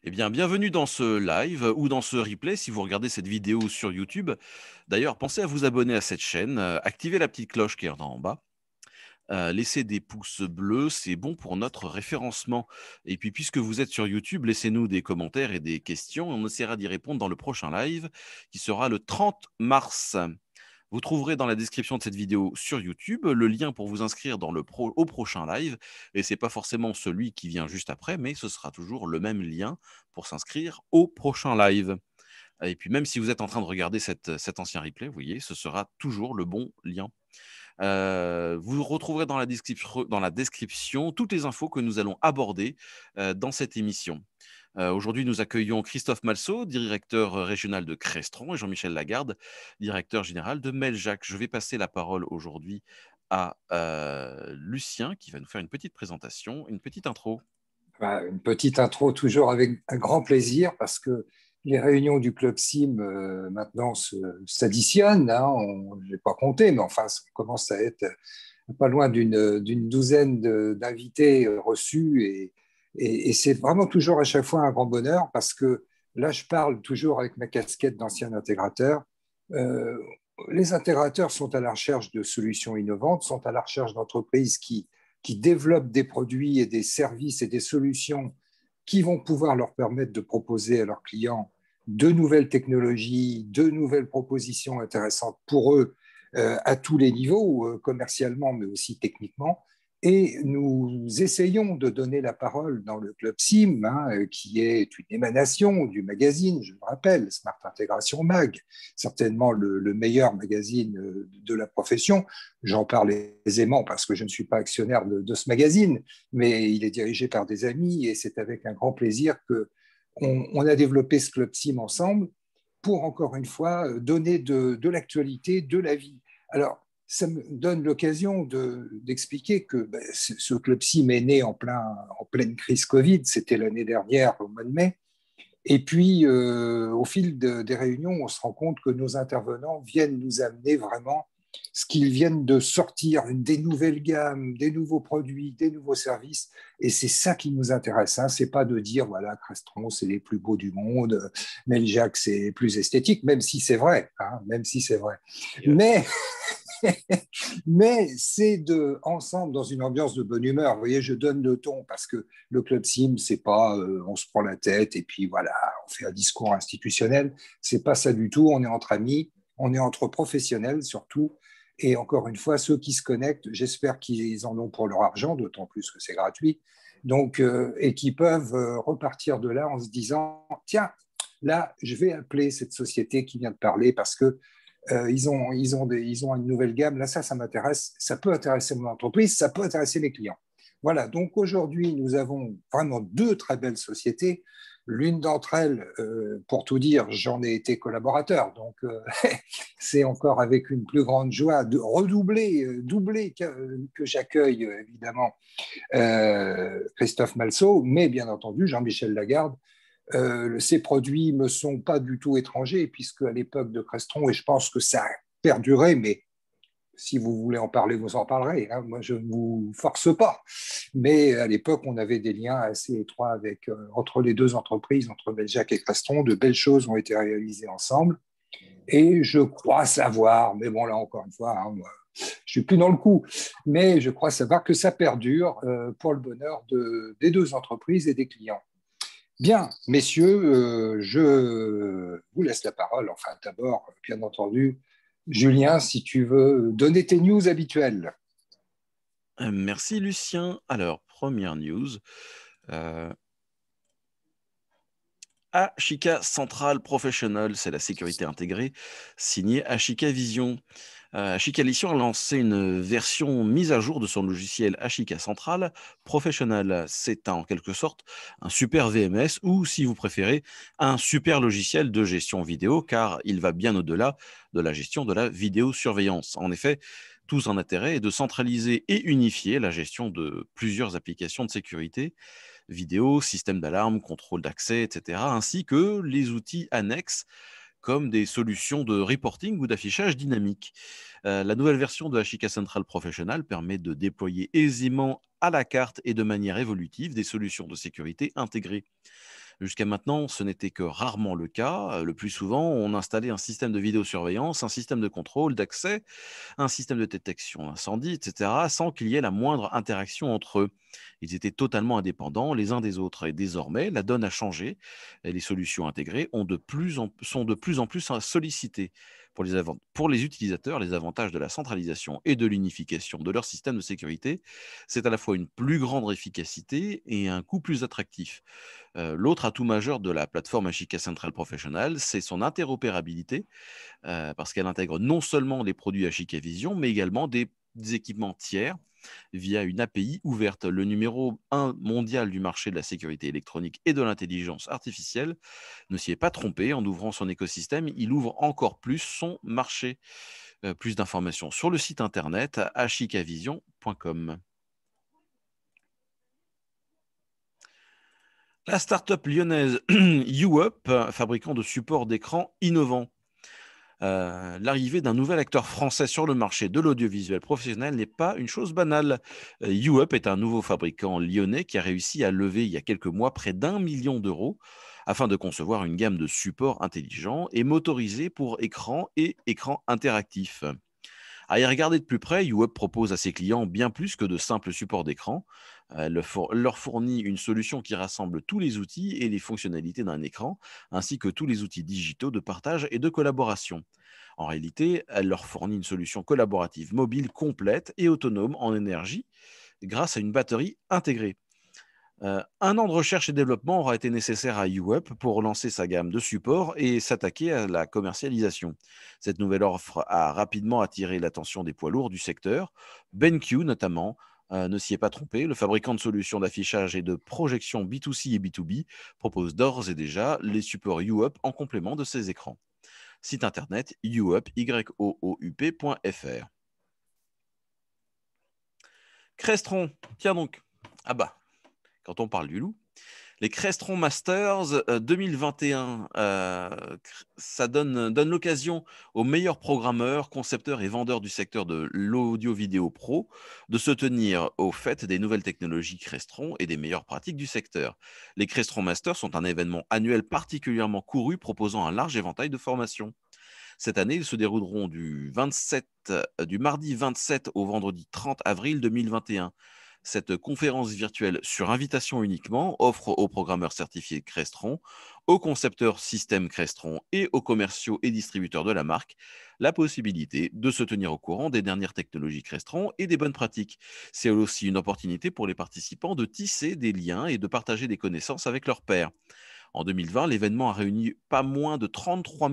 Eh bien, bienvenue dans ce live ou dans ce replay si vous regardez cette vidéo sur YouTube. D'ailleurs, pensez à vous abonner à cette chaîne, activez la petite cloche qui est en bas, laissez des pouces bleus, c'est bon pour notre référencement. Et puis, puisque vous êtes sur YouTube, laissez-nous des commentaires et des questions. On essaiera d'y répondre dans le prochain live qui sera le 30 mars. Vous trouverez dans la description de cette vidéo sur YouTube le lien pour vous inscrire au prochain live. Et c'est pas forcément celui qui vient juste après, mais ce sera toujours le même lien pour s'inscrire au prochain live. Et puis même si vous êtes en train de regarder cet ancien replay, vous voyez, ce sera toujours le bon lien. Vous retrouverez dans la description toutes les infos que nous allons aborder dans cette émission. Aujourd'hui, nous accueillons Christophe Malsaud, directeur régional de Crestron, et Jean-Michel Lagarde, directeur général de Meljac. Je vais passer la parole aujourd'hui à Lucien, qui va nous faire une petite présentation, une petite intro. Une petite intro toujours avec un grand plaisir parce que les réunions du Club Sim maintenant s'additionnent. Hein, je n'ai pas compté, mais enfin, ça commence à être pas loin d'une douzaine d'invités reçus et c'est vraiment toujours à chaque fois un grand bonheur parce que là, je parle toujours avec ma casquette d'ancien intégrateur. Euh, les intégrateurs sont à la recherche de solutions innovantes, sont à la recherche d'entreprises qui développent des produits et des services et des solutions qui vont pouvoir leur permettre de proposer à leurs clients de nouvelles technologies, de nouvelles propositions intéressantes pour eux à tous les niveaux, commercialement, mais aussi techniquement. Et nous essayons de donner la parole dans le Club SIM, hein, qui est une émanation du magazine, je le rappelle, Smart Intégration Mag, certainement le meilleur magazine de la profession. J'en parle aisément parce que je ne suis pas actionnaire de ce magazine, mais il est dirigé par des amis et c'est avec un grand plaisir qu'on a développé ce Club SIM ensemble pour, encore une fois, donner de l'actualité, de la vie. Alors, ça me donne l'occasion d'expliquer que ce Club SIM est né en pleine crise Covid, c'était l'année dernière au mois de mai. Et puis, au fil des réunions, on se rend compte que nos intervenants viennent nous amener vraiment ce qu'ils viennent de sortir, des nouvelles gammes, des nouveaux produits, des nouveaux services. Et c'est ça qui nous intéresse. Hein. C'est pas de dire, voilà, Crestron, c'est les plus beaux du monde, Meljac, c'est plus esthétique, même si c'est vrai. Hein, même si c'est vrai. Yes. Mais mais c'est ensemble dans une ambiance de bonne humeur. Vous voyez, je donne le ton parce que le Club Sim, c'est pas on se prend la tête et puis voilà, on fait un discours institutionnel. C'est pas ça du tout. On est entre amis, on est entre professionnels surtout. Et encore une fois, ceux qui se connectent, j'espère qu'ils en ont pour leur argent, d'autant plus que c'est gratuit. Donc, et qui peuvent repartir de là en se disant, tiens, là, je vais appeler cette société qui vient de parler parce que ils ont une nouvelle gamme. Là, ça m'intéresse. Ça peut intéresser mon entreprise, ça peut intéresser mes clients. Voilà, donc aujourd'hui, nous avons vraiment deux très belles sociétés. L'une d'entre elles, pour tout dire, j'en ai été collaborateur, donc c'est encore avec une plus grande joie de redoubler, doubler que j'accueille évidemment Christophe Malsaud, mais bien entendu Jean-Michel Lagarde, ces produits me sont pas du tout étrangers, puisque à l'époque de Crestron, et je pense que ça a perduré, mais si vous voulez en parler, vous en parlerez. Hein. Moi, je ne vous force pas. Mais à l'époque, on avait des liens assez étroits entre les deux entreprises, entre Meljac et Crestron. De belles choses ont été réalisées ensemble. Et je crois savoir, mais bon, là encore une fois, hein, moi, je ne suis plus dans le coup, mais je crois savoir que ça perdure pour le bonheur des deux entreprises et des clients. Bien, messieurs, je vous laisse la parole. Enfin, d'abord, bien entendu, Julien, si tu veux donner tes news habituelles. Merci Lucien. Alors, première news. Ashika Central Professional, c'est la sécurité intégrée, signé Ashika Vision. Ashika Vision a lancé une version mise à jour de son logiciel Ashika Central Professional. C'est en quelque sorte un super VMS ou, si vous préférez, un super logiciel de gestion vidéo, car il va bien au-delà de la gestion de la vidéosurveillance. En effet, tout son intérêt est de centraliser et unifier la gestion de plusieurs applications de sécurité vidéo, système d'alarme, contrôle d'accès, etc., ainsi que les outils annexes comme des solutions de reporting ou d'affichage dynamique. La nouvelle version de Ashika Central Professional permet de déployer aisément à la carte et de manière évolutive des solutions de sécurité intégrées. Jusqu'à maintenant, ce n'était que rarement le cas. Le plus souvent, on installait un système de vidéosurveillance, un système de contrôle d'accès, un système de détection d'incendie, etc., sans qu'il y ait la moindre interaction entre eux. Ils étaient totalement indépendants les uns des autres. Et désormais, la donne a changé et les solutions intégrées sont de plus en plus sollicitées. Pour les utilisateurs, les avantages de la centralisation et de l'unification de leur système de sécurité, c'est à la fois une plus grande efficacité et un coût plus attractif. L'autre atout majeur de la plateforme HIK Central Professional, c'est son interopérabilité, parce qu'elle intègre non seulement les produits HIK Vision, mais également des équipements tiers via une API ouverte. Le numéro 1 mondial du marché de la sécurité électronique et de l'intelligence artificielle ne s'y est pas trompé. En ouvrant son écosystème, il ouvre encore plus son marché. Plus d'informations sur le site internet hikvision.com. La start-up lyonnaise YouUp, fabricant de supports d'écran innovants. L'arrivée d'un nouvel acteur français sur le marché de l'audiovisuel professionnel n'est pas une chose banale. YouUp est un nouveau fabricant lyonnais qui a réussi à lever il y a quelques mois près d'1 million d'euros afin de concevoir une gamme de supports intelligents et motorisés pour écran et écran interactif. À y regarder de plus près, YouUp propose à ses clients bien plus que de simples supports d'écran. Elle leur fournit une solution qui rassemble tous les outils et les fonctionnalités d'un écran, ainsi que tous les outils digitaux de partage et de collaboration. En réalité, elle leur fournit une solution collaborative mobile complète et autonome en énergie grâce à une batterie intégrée. 1 an de recherche et développement aura été nécessaire à YouUp pour lancer sa gamme de supports et s'attaquer à la commercialisation. Cette nouvelle offre a rapidement attiré l'attention des poids lourds du secteur. BenQ notamment ne s'y est pas trompé. Le fabricant de solutions d'affichage et de projection B2C et B2B propose d'ores et déjà les supports YouUp en complément de ses écrans. Site internet youup.fr. Crestron, tiens donc. Ah bah, quand on parle du loup, les Crestron Masters 2021, ça donne l'occasion aux meilleurs programmeurs, concepteurs et vendeurs du secteur de l'audio-vidéo pro de se tenir au fait des nouvelles technologies Crestron et des meilleures pratiques du secteur. Les Crestron Masters sont un événement annuel particulièrement couru proposant un large éventail de formations. Cette année, ils se dérouleront du mardi 27 au vendredi 30 avril 2021. Cette conférence virtuelle sur invitation uniquement offre aux programmeurs certifiés Crestron, aux concepteurs système Crestron et aux commerciaux et distributeurs de la marque la possibilité de se tenir au courant des dernières technologies Crestron et des bonnes pratiques. C'est aussi une opportunité pour les participants de tisser des liens et de partager des connaissances avec leurs pairs. En 2020, l'événement a réuni pas moins de 33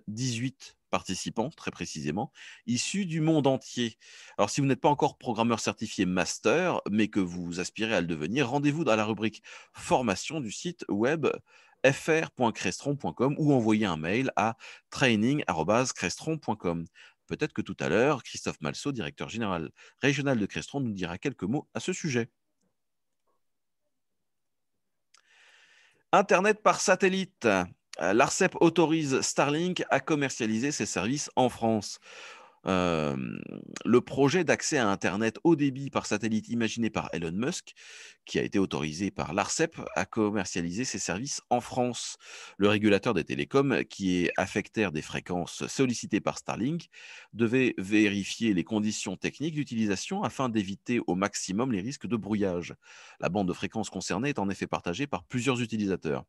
018 participants, très précisément, issus du monde entier. Alors, si vous n'êtes pas encore programmeur certifié master, mais que vous aspirez à le devenir, rendez-vous dans la rubrique formation du site web fr.crestron.com ou envoyez un mail à training@crestron.com. Peut-être que tout à l'heure, Christophe Malsaud, directeur général régional de Crestron, nous dira quelques mots à ce sujet. Internet par satellite. L'ARCEP autorise Starlink à commercialiser ses services en France. Euh, le projet d'accès à Internet haut débit par satellite imaginé par Elon Musk, qui a été autorisé par l'ARCEP à commercialiser ses services en France. Le régulateur des télécoms, qui est affectaire des fréquences sollicitées par Starlink, devait vérifier les conditions techniques d'utilisation afin d'éviter au maximum les risques de brouillage. La bande de fréquences concernée est en effet partagée par plusieurs utilisateurs.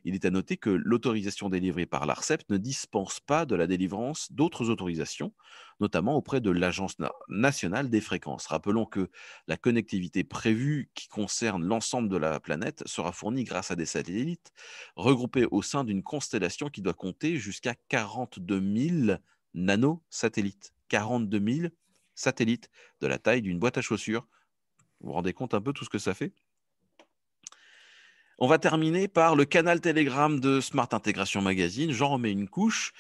Il est à noter que l'autorisation délivrée par l'ARCEP ne dispense pas de la délivrance d'autres autorisations, notamment auprès de l'Agence nationale des fréquences. Rappelons que la connectivité prévue qui concerne l'ensemble de la planète sera fournie grâce à des satellites regroupés au sein d'une constellation qui doit compter jusqu'à 42 000 nanosatellites. 42 000 satellites de la taille d'une boîte à chaussures. Vous vous rendez compte un peu tout ce que ça fait ? On va terminer par le canal Telegram de Smart Intégration Magazine. J'en remets une couche.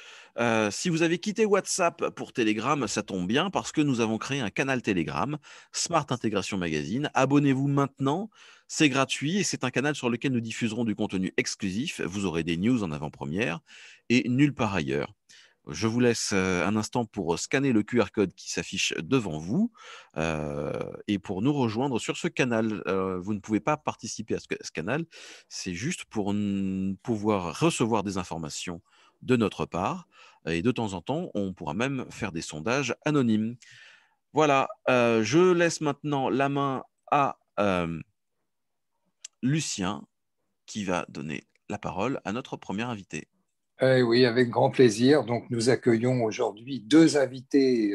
Si vous avez quitté WhatsApp pour Telegram, ça tombe bien parce que nous avons créé un canal Telegram, Smart Intégration Magazine. Abonnez-vous maintenant, c'est gratuit et c'est un canal sur lequel nous diffuserons du contenu exclusif. Vous aurez des news en avant-première et nulle part ailleurs. Je vous laisse un instant pour scanner le QR code qui s'affiche devant vous et pour nous rejoindre sur ce canal. Vous ne pouvez pas participer à ce canal, c'est juste pour pouvoir recevoir des informations de notre part et de temps en temps, on pourra même faire des sondages anonymes. Voilà, je laisse maintenant la main à Lucien qui va donner la parole à notre premier invité. Oui, avec grand plaisir. Donc, nous accueillons aujourd'hui deux invités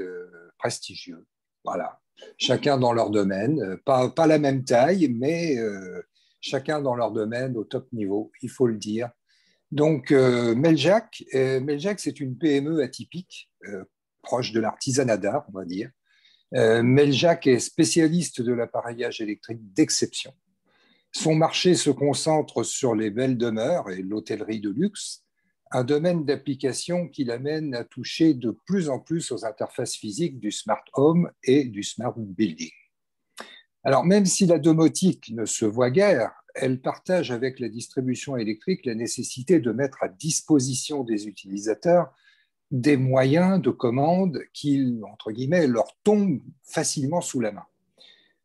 prestigieux. Voilà, chacun dans leur domaine, pas la même taille, mais chacun dans leur domaine au top niveau, il faut le dire. Donc, Meljac, c'est une PME atypique, proche de l'artisanat d'art, on va dire. Meljac est spécialiste de l'appareillage électrique d'exception. Son marché se concentre sur les belles demeures et l'hôtellerie de luxe, un domaine d'application qui l'amène à toucher de plus en plus aux interfaces physiques du smart home et du smart building. Alors, même si la domotique ne se voit guère, elle partage avec la distribution électrique la nécessité de mettre à disposition des utilisateurs des moyens de commande qui, entre guillemets, leur tombent facilement sous la main.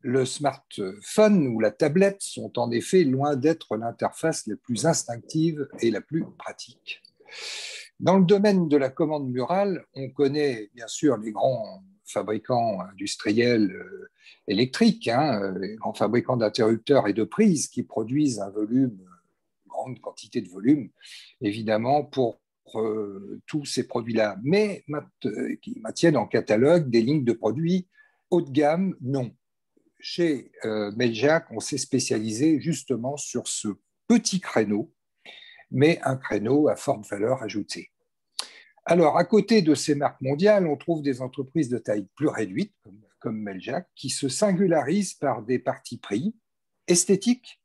Le smartphone ou la tablette sont en effet loin d'être l'interface la plus instinctive et la plus pratique. Dans le domaine de la commande murale, on connaît bien sûr les grands fabricants industriels électriques, les grands fabricants d'interrupteurs et de prises qui produisent une grande quantité de volume, évidemment, pour tous ces produits-là, mais qui maintiennent en catalogue des lignes de produits haut de gamme, non. Chez Meljac, on s'est spécialisé justement sur ce petit créneau, mais un créneau à forte valeur ajoutée. Alors, à côté de ces marques mondiales, on trouve des entreprises de taille plus réduite, comme Meljac, qui se singularisent par des partis pris esthétiques,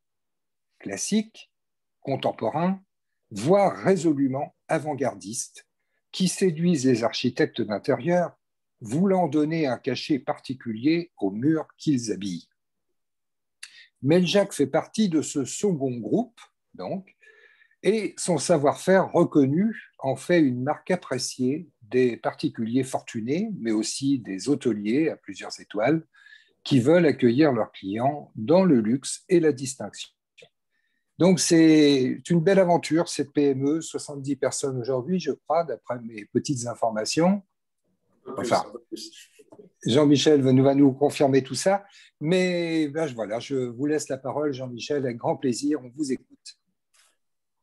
classiques, contemporains, voire résolument avant-gardistes, qui séduisent les architectes d'intérieur, voulant donner un cachet particulier aux murs qu'ils habillent. Meljac fait partie de ce second groupe, donc, et son savoir-faire reconnu en fait une marque appréciée des particuliers fortunés, mais aussi des hôteliers à plusieurs étoiles qui veulent accueillir leurs clients dans le luxe et la distinction. Donc, c'est une belle aventure, cette PME, 70 personnes aujourd'hui, je crois, d'après mes petites informations. Enfin, Jean-Michel va nous confirmer tout ça. Mais voilà, je vous laisse la parole, Jean-Michel, avec grand plaisir, on vous écoute.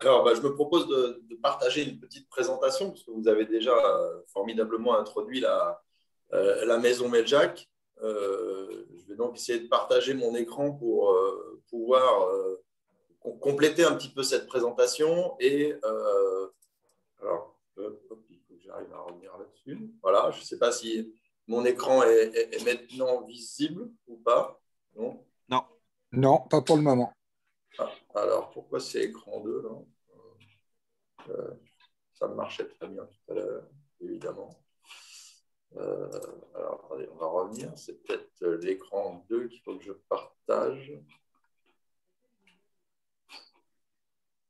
Alors, je me propose de partager une petite présentation, parce que vous avez déjà formidablement introduit la maison Meljac. Je vais donc essayer de partager mon écran pour pouvoir compléter un petit peu cette présentation. Et alors, il faut que j'arrive à revenir là-dessus. Voilà, je ne sais pas si mon écran est maintenant visible ou pas. Non, non. Non, pas pour le moment. Alors, pourquoi c'est écran 2 là ça marchait très bien tout à l'heure, évidemment. Alors, attendez, on va revenir. C'est peut-être l'écran 2 qu'il faut que je partage.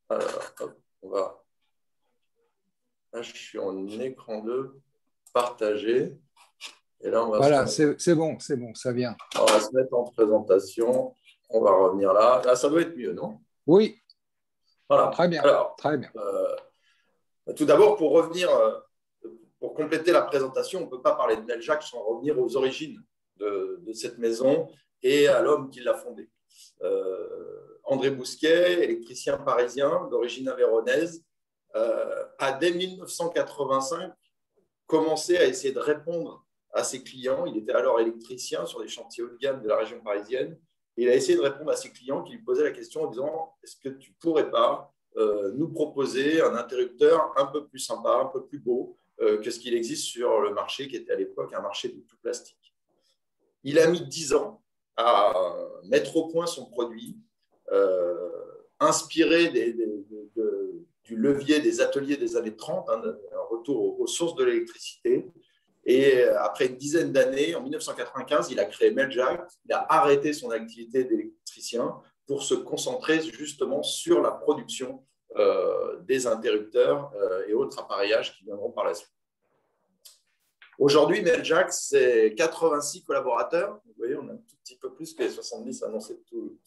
Alors, hop, on va. Là, je suis en écran 2 partagé. Et là, on va voilà, c'est bon, ça vient. On va se mettre en présentation. On va revenir là. Là, ça doit être mieux, non? Oui. Voilà. Très bien. Alors, très bien. Tout d'abord, pour revenir, pour compléter la présentation, on ne peut pas parler de Meljac sans revenir aux origines de cette maison et à l'homme qui l'a fondée. André Bousquet, électricien parisien d'origine avéronaise, a dès 1985 commencé à essayer de répondre à ses clients. Il était alors électricien sur des chantiers haut de gamme de la région parisienne. Et il a essayé de répondre à ses clients qui lui posaient la question en disant « Est-ce que tu ne pourrais pas nous proposer un interrupteur un peu plus sympa, un peu plus beau que ce qu'il existe sur le marché qui était à l'époque un marché de tout plastique ?» Il a mis 10 ans à mettre au point son produit, inspiré du levier des ateliers des années 30, un retour aux sources de l'électricité. Et après une dizaine d'années, en 1995, il a créé Meljac. Il a arrêté son activité d'électricien pour se concentrer justement sur la production des interrupteurs et autres appareillages qui viendront par la suite. Aujourd'hui, Meljack, c'est 86 collaborateurs. Vous voyez, on a un tout petit peu plus que les 70 annoncés tout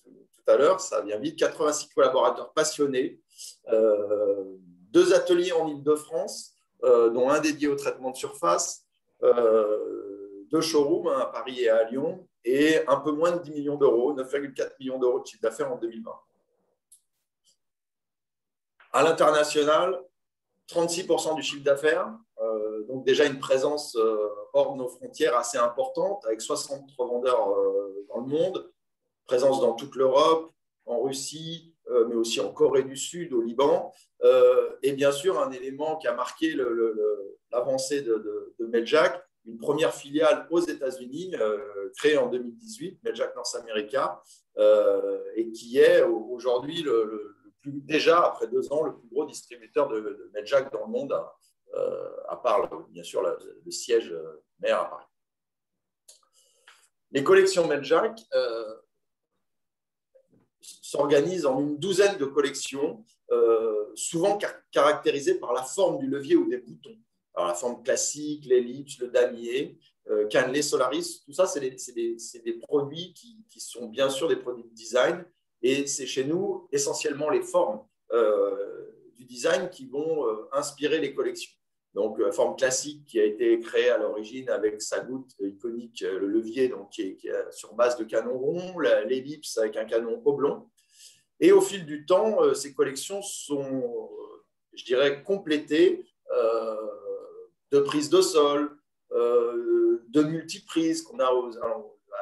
à l'heure. Ça vient vite. 86 collaborateurs passionnés. 2 ateliers en Île-de-France, dont un dédié au traitement de surface, 2 showrooms à Paris et à Lyon, et un peu moins de 10 millions d'euros, 9,4 millions d'euros de chiffre d'affaires en 2020. À l'international, 36% du chiffre d'affaires, donc déjà une présence hors de nos frontières assez importante, avec 60 revendeurs dans le monde, présence dans toute l'Europe, en Russie, mais aussi en Corée du Sud, au Liban. Et bien sûr, un élément qui a marqué l'avancée de Meljack, une première filiale aux États-Unis, créée en 2018, Meljack North America, et qui est aujourd'hui déjà, après 2 ans, le plus gros distributeur de Meljack dans le monde, à part, bien sûr, le siège mère à Paris. Les collections Meljack s'organisent en une douzaine de collections, souvent caractérisées par la forme du levier ou des boutons. Alors, la forme classique, l'ellipse, le damier, cannelé, Solaris, tout ça, c'est des produits qui sont bien sûr des produits de design. Et c'est chez nous essentiellement les formes du design qui vont inspirer les collections. Donc, la forme classique qui a été créée à l'origine avec sa goutte iconique, le levier donc, qui est sur base de canon rond, l'ellipse avec un canon oblong. Et au fil du temps, ces collections sont, je dirais, complétées de prises de sol, de multiprises qu'on a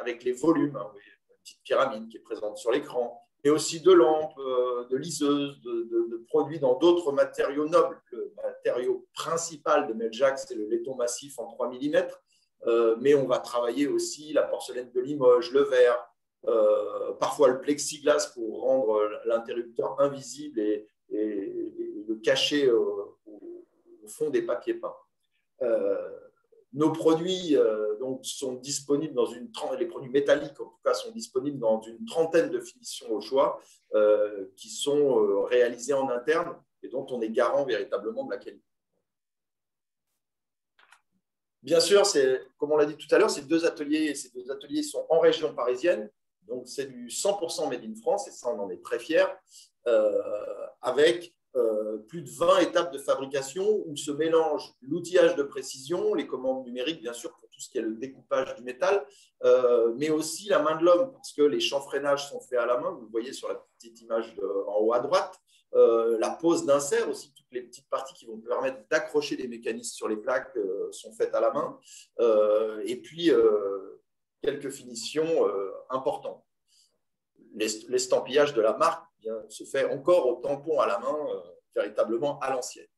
avec les volumes, hein, une petite pyramide qui est présente sur l'écran, mais aussi de lampes, de liseuses, de produits dans d'autres matériaux nobles. Le matériau principal de Meljack, c'est le laiton massif en 3 mm, mais on va travailler aussi la porcelaine de Limoges, le verre, parfois le plexiglas pour rendre l'interrupteur invisible et le cacher au fond des papiers peints. Nos produits donc, sont disponibles dans les produits métalliques en tout cas sont disponibles dans une trentaine de finitions au choix qui sont réalisées en interne et dont on est garant véritablement de la qualité. Bien sûr, comme on l'a dit tout à l'heure, ces deux ateliers sont en région parisienne, donc c'est du 100% made in France et ça on en est très fiers, avec plus de 20 étapes de fabrication où se mélangent l'outillage de précision, les commandes numériques, bien sûr, pour tout ce qui est le découpage du métal, mais aussi la main de l'homme, parce que les chanfreinages sont faits à la main, vous le voyez sur la petite image en haut à droite, la pose d'insert aussi, toutes les petites parties qui vont permettre d'accrocher les mécanismes sur les plaques sont faites à la main, et puis quelques finitions importantes. L'estampillage de la marque se fait encore au tampon à la main, véritablement à l'ancienne.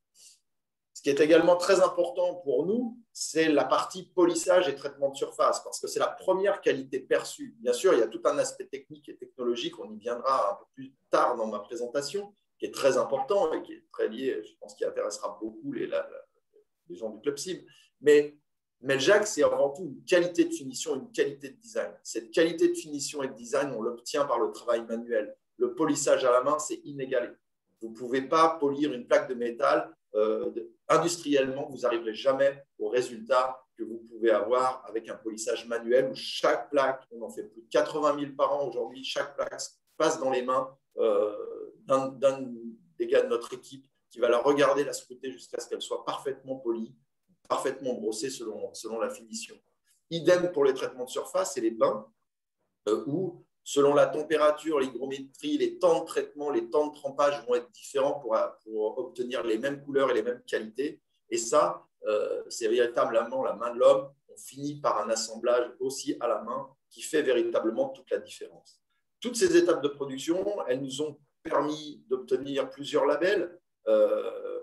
Ce qui est également très important pour nous, c'est la partie polissage et traitement de surface, parce que c'est la première qualité perçue. Bien sûr, il y a tout un aspect technique et technologique, on y viendra un peu plus tard dans ma présentation, qui est très important et qui est très lié, je pense, qui intéressera beaucoup les gens du Club Sim. Mais Meljack, c'est avant tout une qualité de finition, une qualité de design. Cette qualité de finition et de design, on l'obtient par le travail manuel. Le polissage à la main, c'est inégalé. Vous ne pouvez pas polir une plaque de métal industriellement, vous n'arriverez jamais au résultat que vous pouvez avoir avec un polissage manuel où chaque plaque, on en fait plus de 80 000 par an aujourd'hui, chaque plaque passe dans les mains d'un des gars de notre équipe qui va la regarder, la scruter jusqu'à ce qu'elle soit parfaitement polie, parfaitement brossée selon la finition. Idem pour les traitements de surface et les bains, où selon la température, l'hygrométrie, les temps de traitement, les temps de trempage vont être différents pour obtenir les mêmes couleurs et les mêmes qualités. Et ça, c'est véritablement la main de l'homme. On finit par un assemblage aussi à la main qui fait véritablement toute la différence. Toutes ces étapes de production, elles nous ont permis d'obtenir plusieurs labels.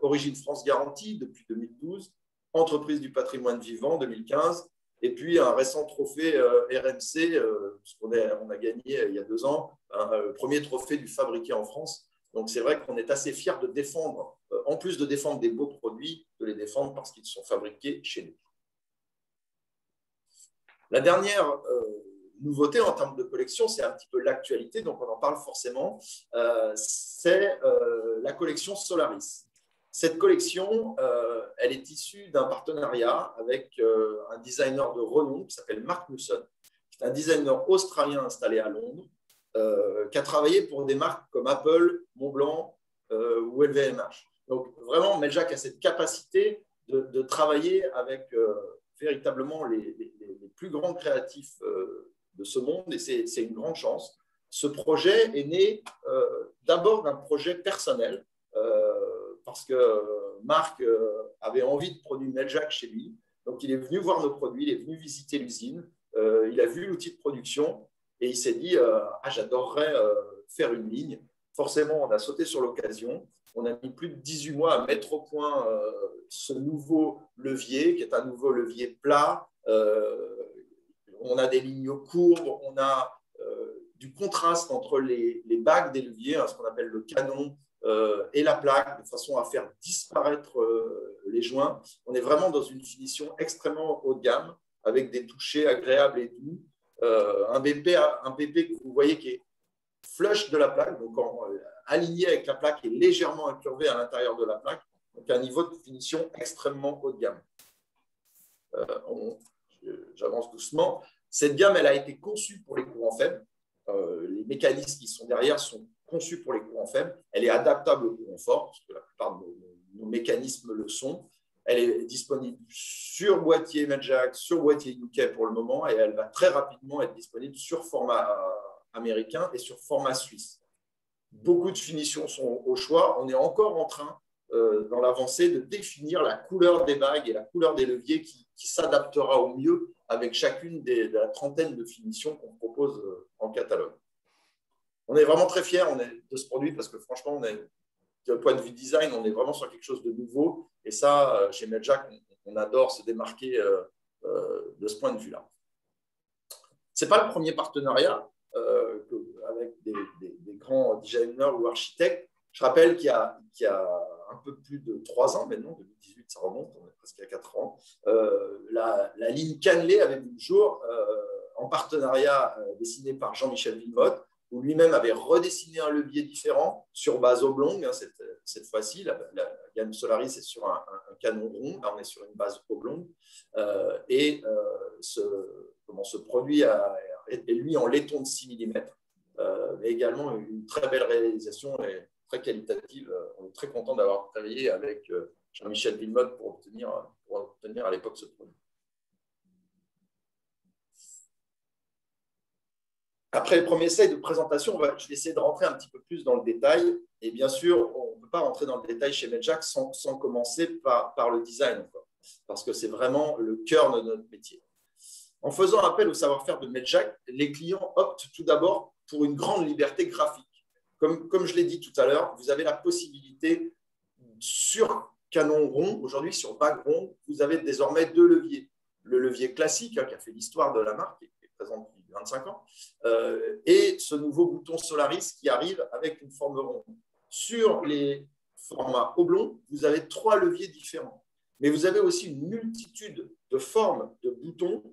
Origine France Garantie depuis 2012, Entreprise du patrimoine vivant 2015, et puis un récent trophée RMC, puisqu'on a gagné il y a 2 ans, le premier trophée du fabriqué en France. Donc c'est vrai qu'on est assez fiers de défendre, en plus de défendre des beaux produits, de les défendre parce qu'ils sont fabriqués chez nous. La dernière nouveauté en termes de collection, c'est un petit peu l'actualité, donc on en parle forcément, c'est la collection Solaris. Cette collection, elle est issue d'un partenariat avec un designer de renom qui s'appelle Mark Musson, qui est un designer australien installé à Londres, qui a travaillé pour des marques comme Apple, Montblanc ou LVMH. Donc vraiment, Meljack a cette capacité de travailler avec véritablement les plus grands créatifs de ce monde, et c'est une grande chance. Ce projet est né d'abord d'un projet personnel, parce que Marc avait envie de produire Meljack chez lui. Donc, il est venu voir nos produits, il est venu visiter l'usine, il a vu l'outil de production et il s'est dit j'adorerais faire une ligne. Forcément, on a sauté sur l'occasion. On a mis plus de 18 mois à mettre au point ce nouveau levier, qui est un nouveau levier plat. On a des lignes courbes, on a du contraste entre les bagues des leviers, ce qu'on appelle le canon, et la plaque, de façon à faire disparaître les joints. On est vraiment dans une finition extrêmement haut de gamme, avec des touchés agréables et doux. Un BP que vous voyez qui est flush de la plaque, donc aligné avec la plaque et légèrement incurvé à l'intérieur de la plaque. Donc un niveau de finition extrêmement haut de gamme. J'avance doucement. Cette gamme, elle a été conçue pour les courants faibles. Les mécanismes qui sont derrière sont conçus pour les courants faibles. Elle est adaptable au courant fort, parce que la plupart de nos mécanismes le sont. Elle est disponible sur boîtier Meljack, sur boîtier UK pour le moment, et elle va très rapidement être disponible sur format américain et sur format suisse. Beaucoup de finitions sont au choix. On est encore en train, dans l'avancée, de définir la couleur des bagues et la couleur des leviers qui s'adaptera au mieux avec chacune de la trentaine de finitions qu'on propose en catalogue. On est vraiment très fiers de ce produit parce que franchement, d'un point de vue design, on est vraiment sur quelque chose de nouveau. Et ça, chez Meljack, on adore se démarquer de ce point de vue-là. Ce n'est pas le premier partenariat avec des grands designers ou architectes. Je rappelle qu'il y a un peu plus de 3 ans maintenant, 2018, ça remonte, on est presque à 4 ans, la ligne cannelée avait vu le jour en partenariat dessiné par Jean-Michel Wilmotte, où lui-même avait redessiné un levier différent sur base oblongue. Cette fois-ci, la gamme Solaris est sur un canon rond, là on est sur une base oblongue, et ce produit est lui en laiton de 6 mm, mais également une très belle réalisation et très qualitative. On est très content d'avoir travaillé avec Jean-Michel Wilmotte pour obtenir à l'époque ce produit. Après le premier essai de présentation, je vais essayer de rentrer un petit peu plus dans le détail. Et bien sûr, on ne peut pas rentrer dans le détail chez Meljack sans commencer par le design, parce que c'est vraiment le cœur de notre métier. En faisant appel au savoir-faire de Meljack, les clients optent tout d'abord pour une grande liberté graphique. Comme je l'ai dit tout à l'heure, vous avez la possibilité sur canon rond, aujourd'hui sur bague ronde, vous avez désormais 2 leviers. Le levier classique, qui a fait l'histoire de la marque, qui est présent depuis 25 ans, et ce nouveau bouton Solaris qui arrive avec une forme ronde. Sur les formats oblongs, vous avez 3 leviers différents. Mais vous avez aussi une multitude de formes de boutons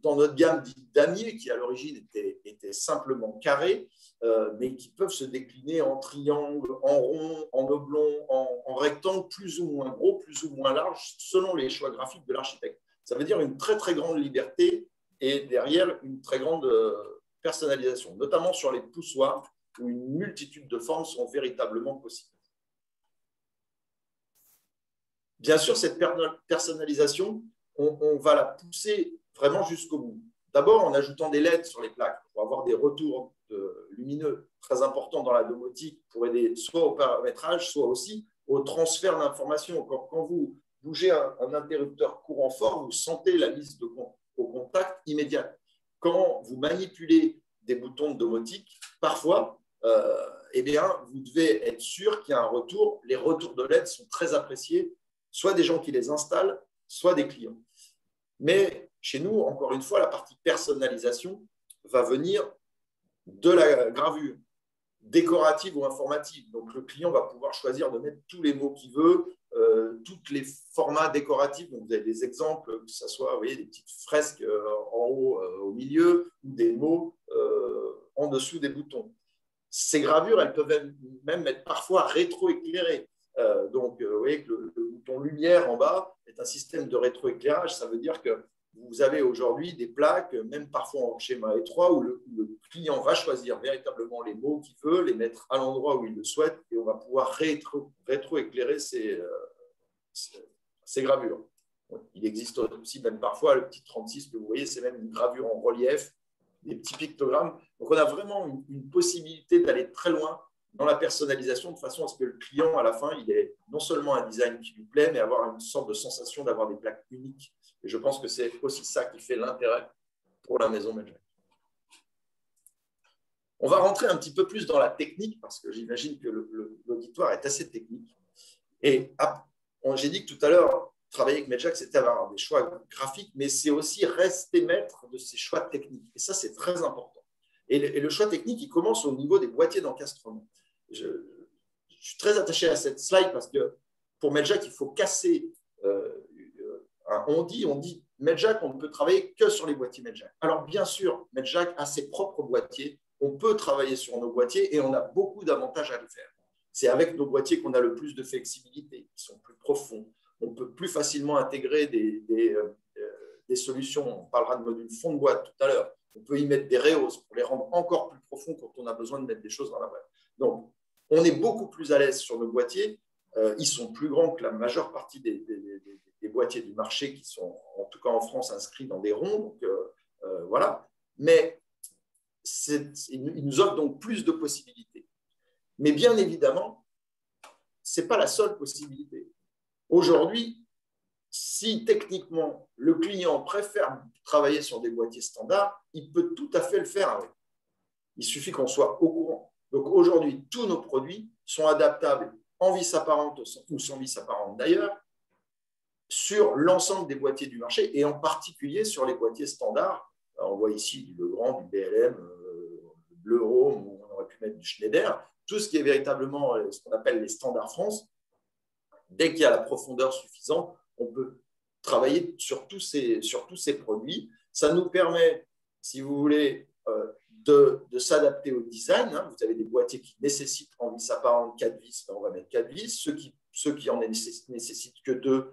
dans notre gamme dite damier, qui à l'origine était simplement carré, mais qui peuvent se décliner en triangle, en rond, en oblong, en rectangle, plus ou moins gros, plus ou moins large, selon les choix graphiques de l'architecte. Ça veut dire une très très grande liberté et derrière une très grande personnalisation, notamment sur les poussoirs où une multitude de formes sont véritablement possibles. Bien sûr, cette personnalisation, on va la pousser vraiment jusqu'au bout. D'abord, en ajoutant des LED sur les plaques pour avoir des retours lumineux très importants dans la domotique pour aider soit au paramétrage, soit aussi au transfert d'informations. Quand vous bougez un interrupteur courant fort, vous sentez la mise au contact immédiat. Quand vous manipulez des boutons de domotique, parfois, eh bien, vous devez être sûr qu'il y a un retour. Les retours de LED sont très appréciés, soit des gens qui les installent, soit des clients. Mais chez nous, encore une fois, la partie personnalisation va venir de la gravure, décorative ou informative. Donc, le client va pouvoir choisir de mettre tous les mots qu'il veut, tous les formats décoratifs. Donc, vous avez des exemples, que ce soit, vous voyez, des petites fresques en haut, au milieu, ou des mots en dessous des boutons. Ces gravures, elles peuvent même être parfois rétro-éclairées. Donc, vous voyez que le bouton lumière en bas est un système de rétroéclairage. Ça veut dire que vous avez aujourd'hui des plaques, même parfois en schéma étroit, où le client va choisir véritablement les mots qu'il veut, les mettre à l'endroit où il le souhaite, et on va pouvoir rétroéclairer ces gravures. Il existe aussi même parfois le petit 36 que vous voyez, c'est même une gravure en relief, des petits pictogrammes. Donc on a vraiment une possibilité d'aller très loin dans la personnalisation de façon à ce que le client, à la fin, il ait non seulement un design qui lui plaît, mais avoir une sorte de sensation d'avoir des plaques uniques. Et je pense que c'est aussi ça qui fait l'intérêt pour la maison Meljac. On va rentrer un petit peu plus dans la technique, parce que j'imagine que l'auditoire est assez technique. Et j'ai dit que tout à l'heure, travailler avec Meljac, c'était avoir des choix graphiques, mais c'est aussi rester maître de ces choix techniques. Et ça, c'est très important. Et le choix technique, il commence au niveau des boîtiers d'encastrement. Je suis très attaché à cette slide parce que pour Meljac, il faut casser. On dit Meljac, on ne peut travailler que sur les boîtiers Meljac. Alors, bien sûr, Meljac a ses propres boîtiers. On peut travailler sur nos boîtiers et on a beaucoup d'avantages à le faire. C'est avec nos boîtiers qu'on a le plus de flexibilité, qui sont plus profonds. On peut plus facilement intégrer des solutions. On parlera de module fond de boîte tout à l'heure. On peut y mettre des rehausses pour les rendre encore plus profonds quand on a besoin de mettre des choses dans la boîte. Donc, on est beaucoup plus à l'aise sur nos boîtiers. Ils sont plus grands que la majeure partie des boîtiers du marché qui sont, en tout cas en France, inscrits dans des ronds. Donc, voilà. Mais ils nous offrent donc plus de possibilités. Mais bien évidemment, ce n'est pas la seule possibilité. Aujourd'hui, si techniquement le client préfère travailler sur des boîtiers standards, il peut tout à fait le faire avec. Il suffit qu'on soit au courant. Donc aujourd'hui, tous nos produits sont adaptables en vis apparente ou sans vis apparente d'ailleurs, sur l'ensemble des boîtiers du marché et en particulier sur les boîtiers standards. Alors, on voit ici du Legrand, du BLM, l'Euro, on aurait pu mettre du Schneider, tout ce qui est véritablement ce qu'on appelle les standards France. Dès qu'il y a la profondeur suffisante, on peut travailler sur tous ces produits. Ça nous permet, si vous voulez, de s'adapter au design. Vous avez des boîtiers qui nécessitent en vis apparente 4 vis, on va mettre 4 vis. Ceux qui en nécessitent que 2,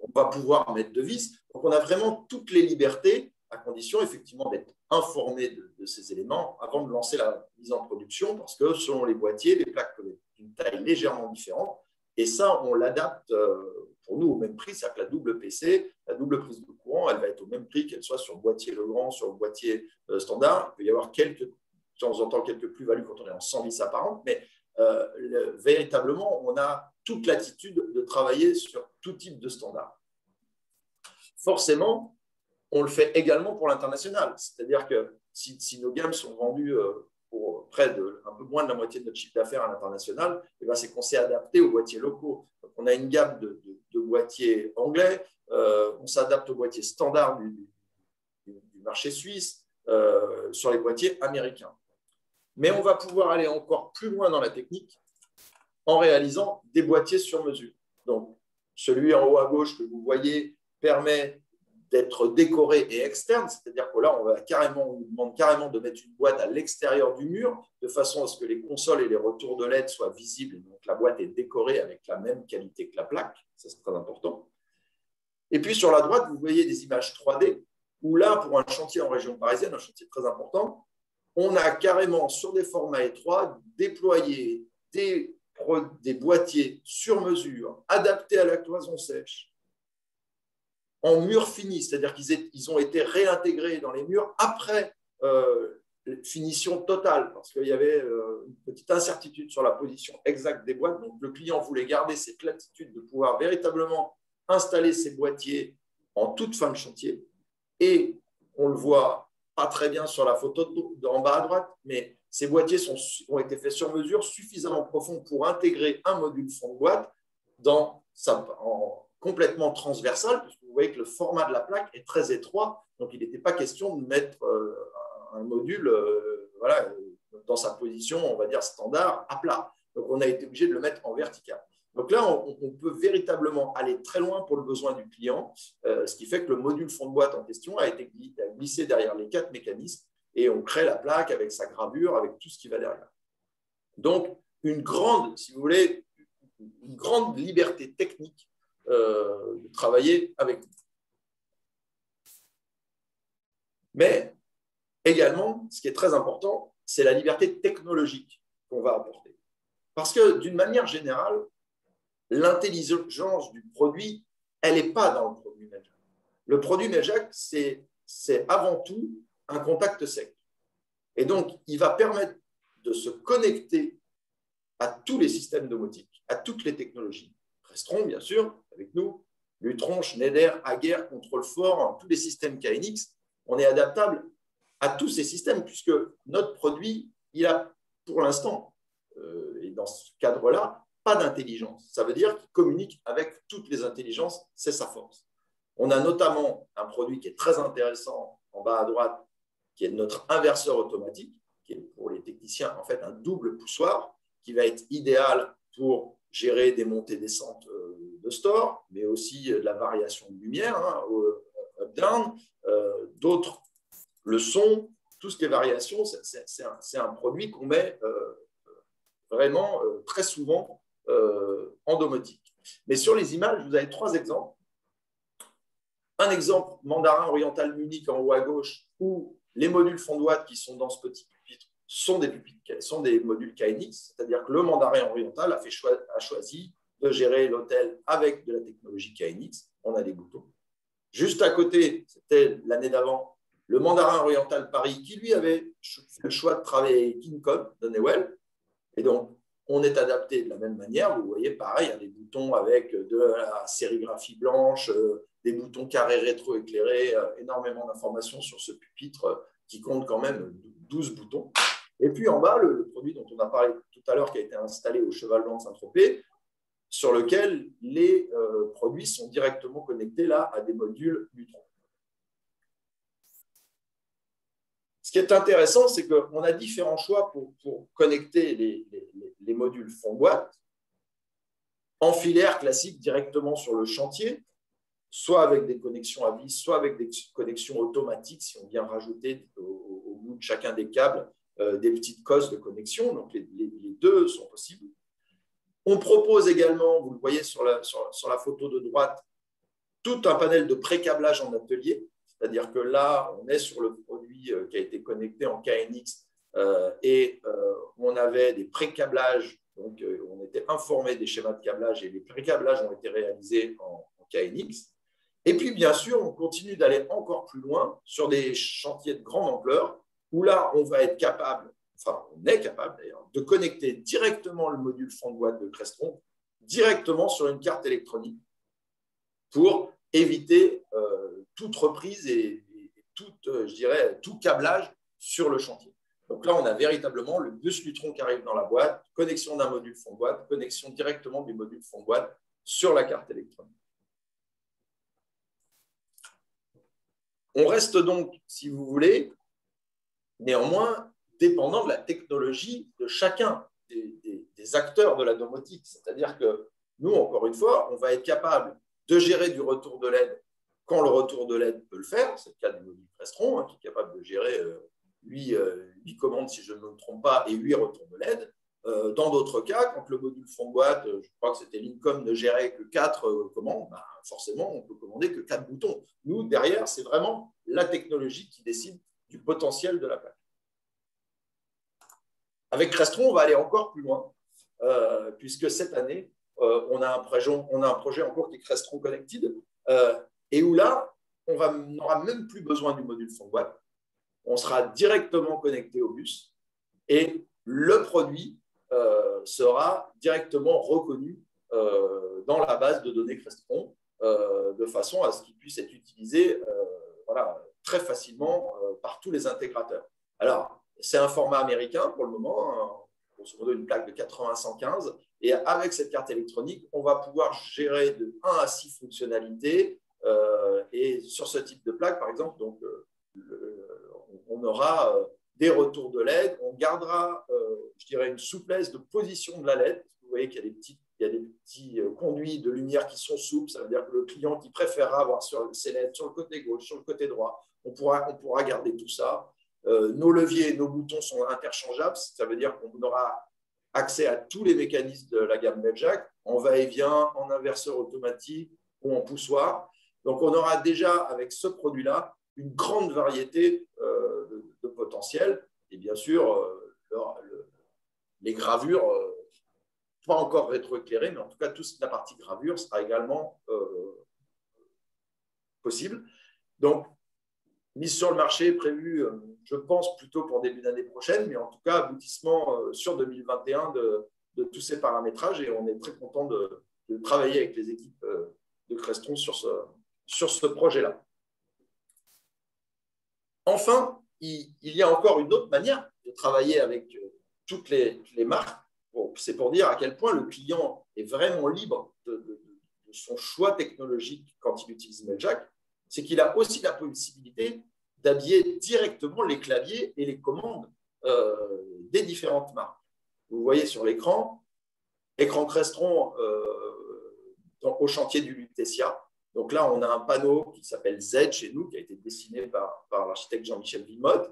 on va pouvoir mettre 2 vis. Donc, on a vraiment toutes les libertés, à condition effectivement d'être informé de ces éléments avant de lancer la mise en production, parce que selon les boîtiers, les plaques peuvent être d'une taille légèrement différente. Et ça, on l'adapte pour nous au même prix, c'est-à-dire que la double PC, la double prise de courant, elle va être au même prix qu'elle soit sur le boîtier Legrand, sur le boîtier standard. Il peut y avoir de temps en temps quelques plus-values quand on est en 100 vis apparentes, mais véritablement, on a toute l'attitude de travailler sur tout type de standard. Forcément, on le fait également pour l'international. C'est-à-dire que si nos gammes sont vendues pour près de un peu moins de la moitié de notre chiffre d'affaires à l'international, c'est qu'on s'est adapté aux boîtiers locaux. Donc, on a une gamme de boîtiers anglais, on s'adapte aux boîtiers standards du marché suisse, sur les boîtiers américains. Mais on va pouvoir aller encore plus loin dans la technique en réalisant des boîtiers sur mesure. Donc, celui en haut à gauche que vous voyez permet d'être décoré et externe, c'est-à-dire que là, on nous demande carrément de mettre une boîte à l'extérieur du mur, de façon à ce que les consoles et les retours de LED soient visibles. Donc, la boîte est décorée avec la même qualité que la plaque, ça c'est très important. Et puis, sur la droite, vous voyez des images 3D, où là, pour un chantier en région parisienne, un chantier très important, on a carrément, sur des formats étroits, déployé des boîtiers sur mesure, adaptés à la cloison sèche, en mur fini, c'est-à-dire qu'ils ont été réintégrés dans les murs après finition totale, parce qu'il y avait une petite incertitude sur la position exacte des boîtes. Donc, le client voulait garder cette latitude de pouvoir véritablement installer ses boîtiers en toute fin de chantier. Et on le voit pas très bien sur la photo en bas à droite, mais ces boîtiers ont été faits sur mesure, suffisamment profonds pour intégrer un module fond de boîte complètement transversal, parce que vous voyez que le format de la plaque est très étroit, donc il n'était pas question de mettre un module dans sa position, on va dire, standard, à plat. Donc, on a été obligé de le mettre en vertical. Donc là, on peut véritablement aller très loin pour le besoin du client, ce qui fait que le module fond de boîte en question a été glissé derrière les 4 mécanismes et on crée la plaque avec sa gravure, avec tout ce qui va derrière. Donc, une grande, si vous voulez, une grande liberté technique de travailler avec nous. Mais également, ce qui est très important, c'est la liberté technologique qu'on va apporter. Parce que d'une manière générale, l'intelligence du produit, elle n'est pas dans le produit Meljack. Le produit Meljack, c'est avant tout un contact sec. Et donc, il va permettre de se connecter à tous les systèmes domotiques, à toutes les technologies. Crestron, bien sûr, avec nous, Lutron, Schneider, Hager, Contrôle Fort, tous les systèmes KNX, on est adaptable à tous ces systèmes, puisque notre produit, il a pour l'instant, et dans ce cadre-là, pas d'intelligence. Ça veut dire qu'il communique avec toutes les intelligences, c'est sa force. On a notamment un produit qui est très intéressant en bas à droite, qui est notre inverseur automatique, qui est pour les techniciens en fait un double poussoir, qui va être idéal pour gérer des montées-descentes de store, mais aussi de la variation de lumière, hein, up-down, d'autres, le son, tout ce qui est variation, c'est un produit qu'on met vraiment très souvent en domotique. Mais sur les images, vous avez 3 exemples. Un exemple, Mandarin Oriental Munich en haut à gauche, où les modules fond de boîte qui sont dans ce petit pupitre sont des modules KNX, c'est-à-dire que le Mandarin Oriental a choisi de gérer l'hôtel avec de la technologie KNX. On a des boutons. Juste à côté, c'était l'année d'avant, le Mandarin Oriental Paris, qui lui avait fait le choix de travailler avec Kincom de Newell. Et donc, on est adapté de la même manière. Vous voyez, pareil, il y a des boutons avec de la sérigraphie blanche, des boutons carrés rétro-éclairés, énormément d'informations sur ce pupitre qui compte quand même 12 boutons. Et puis en bas, le produit dont on a parlé tout à l'heure, qui a été installé au Cheval Blanc de Saint-Tropez, sur lequel les produits sont directement connectés là à des modules Lutron. Ce qui est intéressant, c'est qu'on a différents choix pour connecter les modules fond boîte en filaire classique directement sur le chantier, soit avec des connexions à vis, soit avec des connexions automatiques, si on vient rajouter au bout de chacun des câbles des petites cosses de connexion. Donc, les deux sont possibles. On propose également, vous le voyez sur la photo de droite, tout un panel de pré-câblage en atelier. C'est-à-dire que là, on est sur le produit qui a été connecté en KNX et on avait des pré-câblages. Donc, on était informé des schémas de câblage et les pré-câblages ont été réalisés en KNX. Et puis, bien sûr, on continue d'aller encore plus loin sur des chantiers de grande ampleur où là, on va être capable, enfin, on est capable d'ailleurs, de connecter directement le module fond de boîte de Crestron directement sur une carte électronique pour éviter toute reprise et je dirais, tout câblage sur le chantier. Donc là, on a véritablement le bus Lutron qui arrive dans la boîte, connexion d'un module fond de boîte, connexion directement du module fond de boîte sur la carte électronique. On reste donc, si vous voulez, néanmoins dépendant de la technologie de chacun des acteurs de la domotique. C'est-à-dire que nous, encore une fois, on va être capable de gérer du retour de LED quand le retour de LED peut le faire. C'est le cas du module Crestron, qui est capable de gérer 8 commandes, si je ne me trompe pas, et 8 retours de LED. Dans d'autres cas, quand le module fond de boîte, je crois que c'était Lincom, ne gérait que 4 commandes, ben forcément, on peut commander que 4 boutons. Nous, derrière, c'est vraiment la technologie qui décide du potentiel de la plaque. Avec Crestron, on va aller encore plus loin, puisque cette année, on a un projet en cours qui est Crestron Connected, et où là, on n'aura même plus besoin du module fond de boîte. On sera directement connecté au bus, et le produit sera directement reconnu dans la base de données Crestron, de façon à ce qu'il puisse être utilisé très facilement par tous les intégrateurs. Alors, c'est un format américain pour le moment, grosso modo une plaque de 80-115, et avec cette carte électronique, on va pouvoir gérer de 1 à 6 fonctionnalités, et sur ce type de plaque, par exemple, donc, on aura des retours de LED, on gardera, je dirais, une souplesse de position de la LED. Vous voyez qu'il y a des petits conduits de lumière qui sont souples, ça veut dire que le client qui préférera avoir ses LED sur le côté gauche, sur le côté droit, on pourra garder tout ça. Nos leviers et nos boutons sont interchangeables, ça veut dire qu'on aura accès à tous les mécanismes de la gamme Meljack, en va-et-vient, en inverseur automatique ou en poussoir. Donc, on aura déjà, avec ce produit-là, une grande variété de potentiel. Et bien sûr, les gravures, pas encore rétroéclairées, mais en tout cas, toute la partie gravure sera également possible. Donc, mise sur le marché prévue, je pense, plutôt pour début d'année prochaine, mais en tout cas, aboutissement sur 2021 de tous ces paramétrages. Et on est très content de travailler avec les équipes de Crestron sur ce projet-là. Enfin, il y a encore une autre manière de travailler avec toutes les marques. Bon, c'est pour dire à quel point le client est vraiment libre de son choix technologique quand il utilise Meljack. C'est qu'il a aussi la possibilité d'habiller directement les claviers et les commandes des différentes marques. Vous voyez sur l'écran, écran Crestron au chantier du Lutetia. Donc là, on a un panneau qui s'appelle Z chez nous, qui a été dessiné par l'architecte Jean-Michel Villemotte.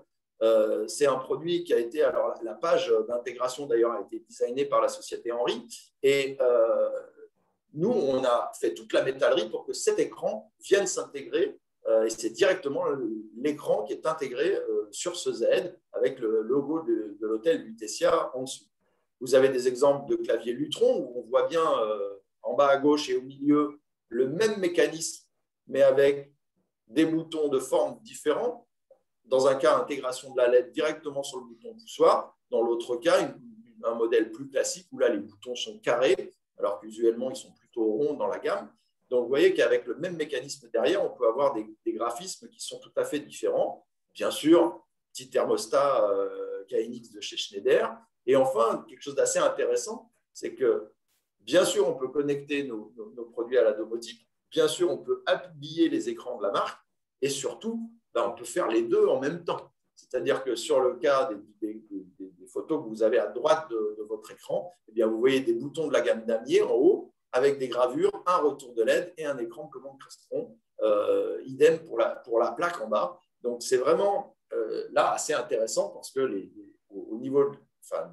C'est un produit qui a été, alors la page d'intégration d'ailleurs a été designée par la société Henry. Et nous, on a fait toute la métallerie pour que cet écran vienne s'intégrer. Et c'est directement l'écran qui est intégré sur ce Z avec le logo de l'hôtel Lutetia en dessous. Vous avez des exemples de claviers Lutron où on voit bien en bas à gauche et au milieu le même mécanisme, mais avec des boutons de forme différents. Dans un cas, intégration de la LED directement sur le bouton poussoir. Dans l'autre cas, un modèle plus classique où là, les boutons sont carrés, alors qu'usuellement, ils sont plutôt ronds dans la gamme. Donc, vous voyez qu'avec le même mécanisme derrière, on peut avoir des graphismes qui sont tout à fait différents. Bien sûr, petit thermostat KNX de chez Schneider. Et enfin, quelque chose d'assez intéressant, c'est que, bien sûr, on peut connecter nos produits à la domotique. Bien sûr, on peut habiller les écrans de la marque. Et surtout, on peut faire les deux en même temps. C'est-à-dire que sur le cas des photos que vous avez à droite de votre écran, eh bien, vous voyez des boutons de la gamme damier en haut avec des gravures, un retour de LED et un écran de commande Crestron. Idem pour la plaque en bas. Donc, c'est vraiment là assez intéressant parce que au niveau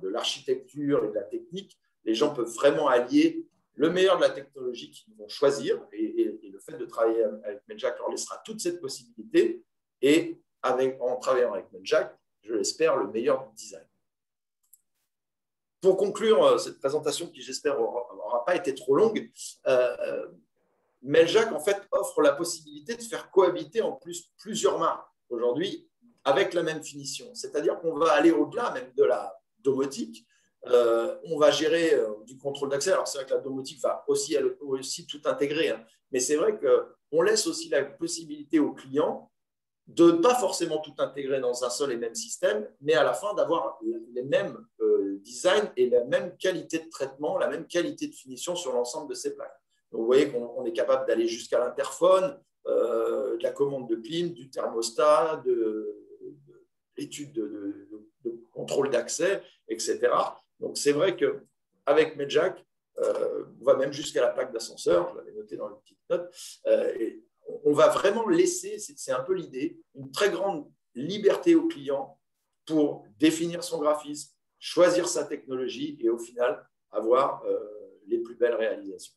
de l'architecture et de la technique, les gens peuvent vraiment allier le meilleur de la technologie qu'ils vont choisir et le fait de travailler avec Meljack leur laissera toute cette possibilité et en travaillant avec Meljack, je l'espère, le meilleur du design. Pour conclure cette présentation qui, j'espère, n'aura pas été trop longue, Meljack, en fait, offre la possibilité de faire cohabiter en plus plusieurs marques aujourd'hui avec la même finition. C'est-à-dire qu'on va aller au-delà même de la domotique. On va gérer du contrôle d'accès. Alors, c'est vrai que la domotique va aussi tout intégrer, hein, mais c'est vrai qu'on laisse aussi la possibilité aux clients de ne pas forcément tout intégrer dans un seul et même système, mais à la fin d'avoir les mêmes designs et la même qualité de traitement, la même qualité de finition sur l'ensemble de ces plaques. Donc, vous voyez qu'on est capable d'aller jusqu'à l'interphone, de la commande de clim, du thermostat, de l'étude de contrôle d'accès, etc. Donc, c'est vrai qu'avec Meljack, on va même jusqu'à la plaque d'ascenseur, je l'avais noté dans une petite note, et on va vraiment laisser, c'est un peu l'idée, une très grande liberté au client pour définir son graphisme, choisir sa technologie et au final avoir les plus belles réalisations.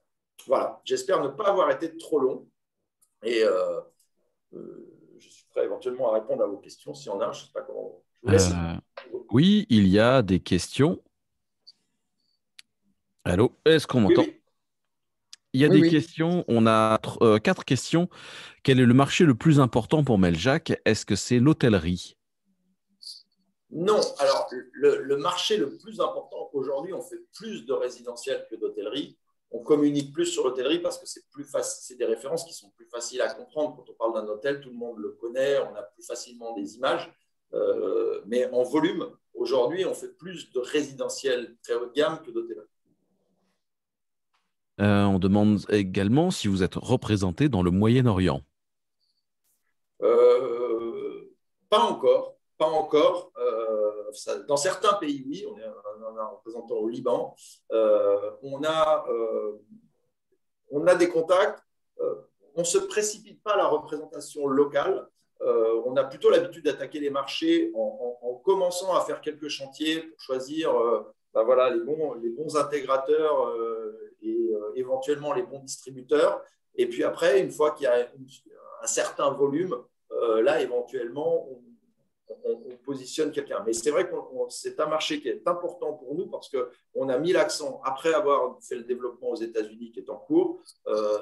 Voilà, j'espère ne pas avoir été trop long et je suis prêt éventuellement à répondre à vos questions s'il y en a. Je ne sais pas comment. Je vous laisse. Oui, il y a des questions. Allô, est-ce qu'on m'entend? Oui. Il y a Oui, des oui. questions. On a 4 questions. Quel est le marché le plus important pour Meljack? Est-ce que c'est l'hôtellerie? Non, alors le marché le plus important aujourd'hui, on fait plus de résidentiel que d'hôtellerie. On communique plus sur l'hôtellerie parce que c'est des références qui sont plus faciles à comprendre. Quand on parle d'un hôtel, tout le monde le connaît, on a plus facilement des images. Mais en volume, aujourd'hui, on fait plus de résidentiel très haut de gamme que d'hôtellerie. On demande également si vous êtes représenté dans le Moyen-Orient. Pas encore. Pas encore. Dans certains pays, oui. On a un représentant au Liban. On a des contacts. On ne se précipite pas à la représentation locale. On a plutôt l'habitude d'attaquer les marchés en commençant à faire quelques chantiers pour choisir ben voilà, les bons intégrateurs et éventuellement les bons distributeurs. Et puis après, une fois qu'il y a un certain volume, là, éventuellement, on positionne quelqu'un. Mais c'est vrai que c'est un marché qui est important pour nous parce qu'on a mis l'accent, après avoir fait le développement aux États-Unis qui est en cours,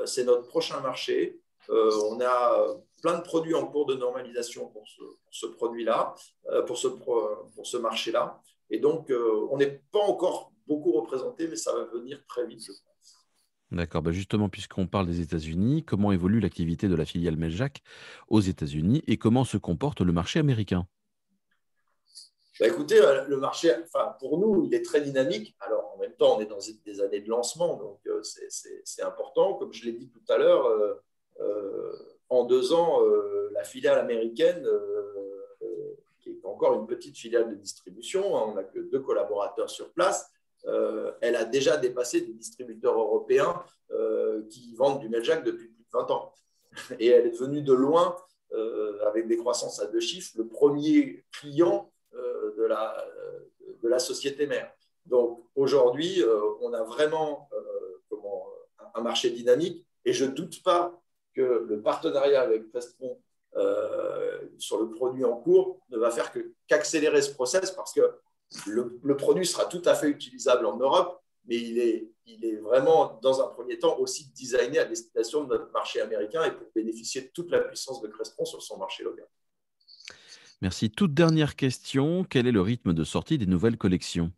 c'est notre prochain marché. On a plein de produits en cours de normalisation pour ce produit-là, pour ce marché-là. Et donc, on n'est pas encore beaucoup représenté, mais ça va venir très vite, je pense. D'accord, bah justement, puisqu'on parle des États-Unis, comment évolue l'activité de la filiale Meljac aux États-Unis et comment se comporte le marché américain? Bah, écoutez, le marché, enfin, pour nous, il est très dynamique. Alors, en même temps, on est dans des années de lancement, donc c'est important. Comme je l'ai dit tout à l'heure, en 2 ans, la filiale américaine, qui est encore une petite filiale de distribution, hein, on n'a que 2 collaborateurs sur place, elle a déjà dépassé des distributeurs européens qui vendent du Meljac depuis plus de 20 ans. Et elle est devenue de loin, avec des croissances à 2 chiffres, le premier client de la société mère. Donc aujourd'hui, on a vraiment un marché dynamique et je ne doute pas que le partenariat avec Crestron sur le produit en cours ne va faire qu'accélérer ce process parce que le produit sera tout à fait utilisable en Europe, mais il est vraiment, dans un premier temps, aussi designé à destination de notre marché américain et pour bénéficier de toute la puissance de Crestron sur son marché local. Merci. Toute dernière question, quel est le rythme de sortie des nouvelles collections?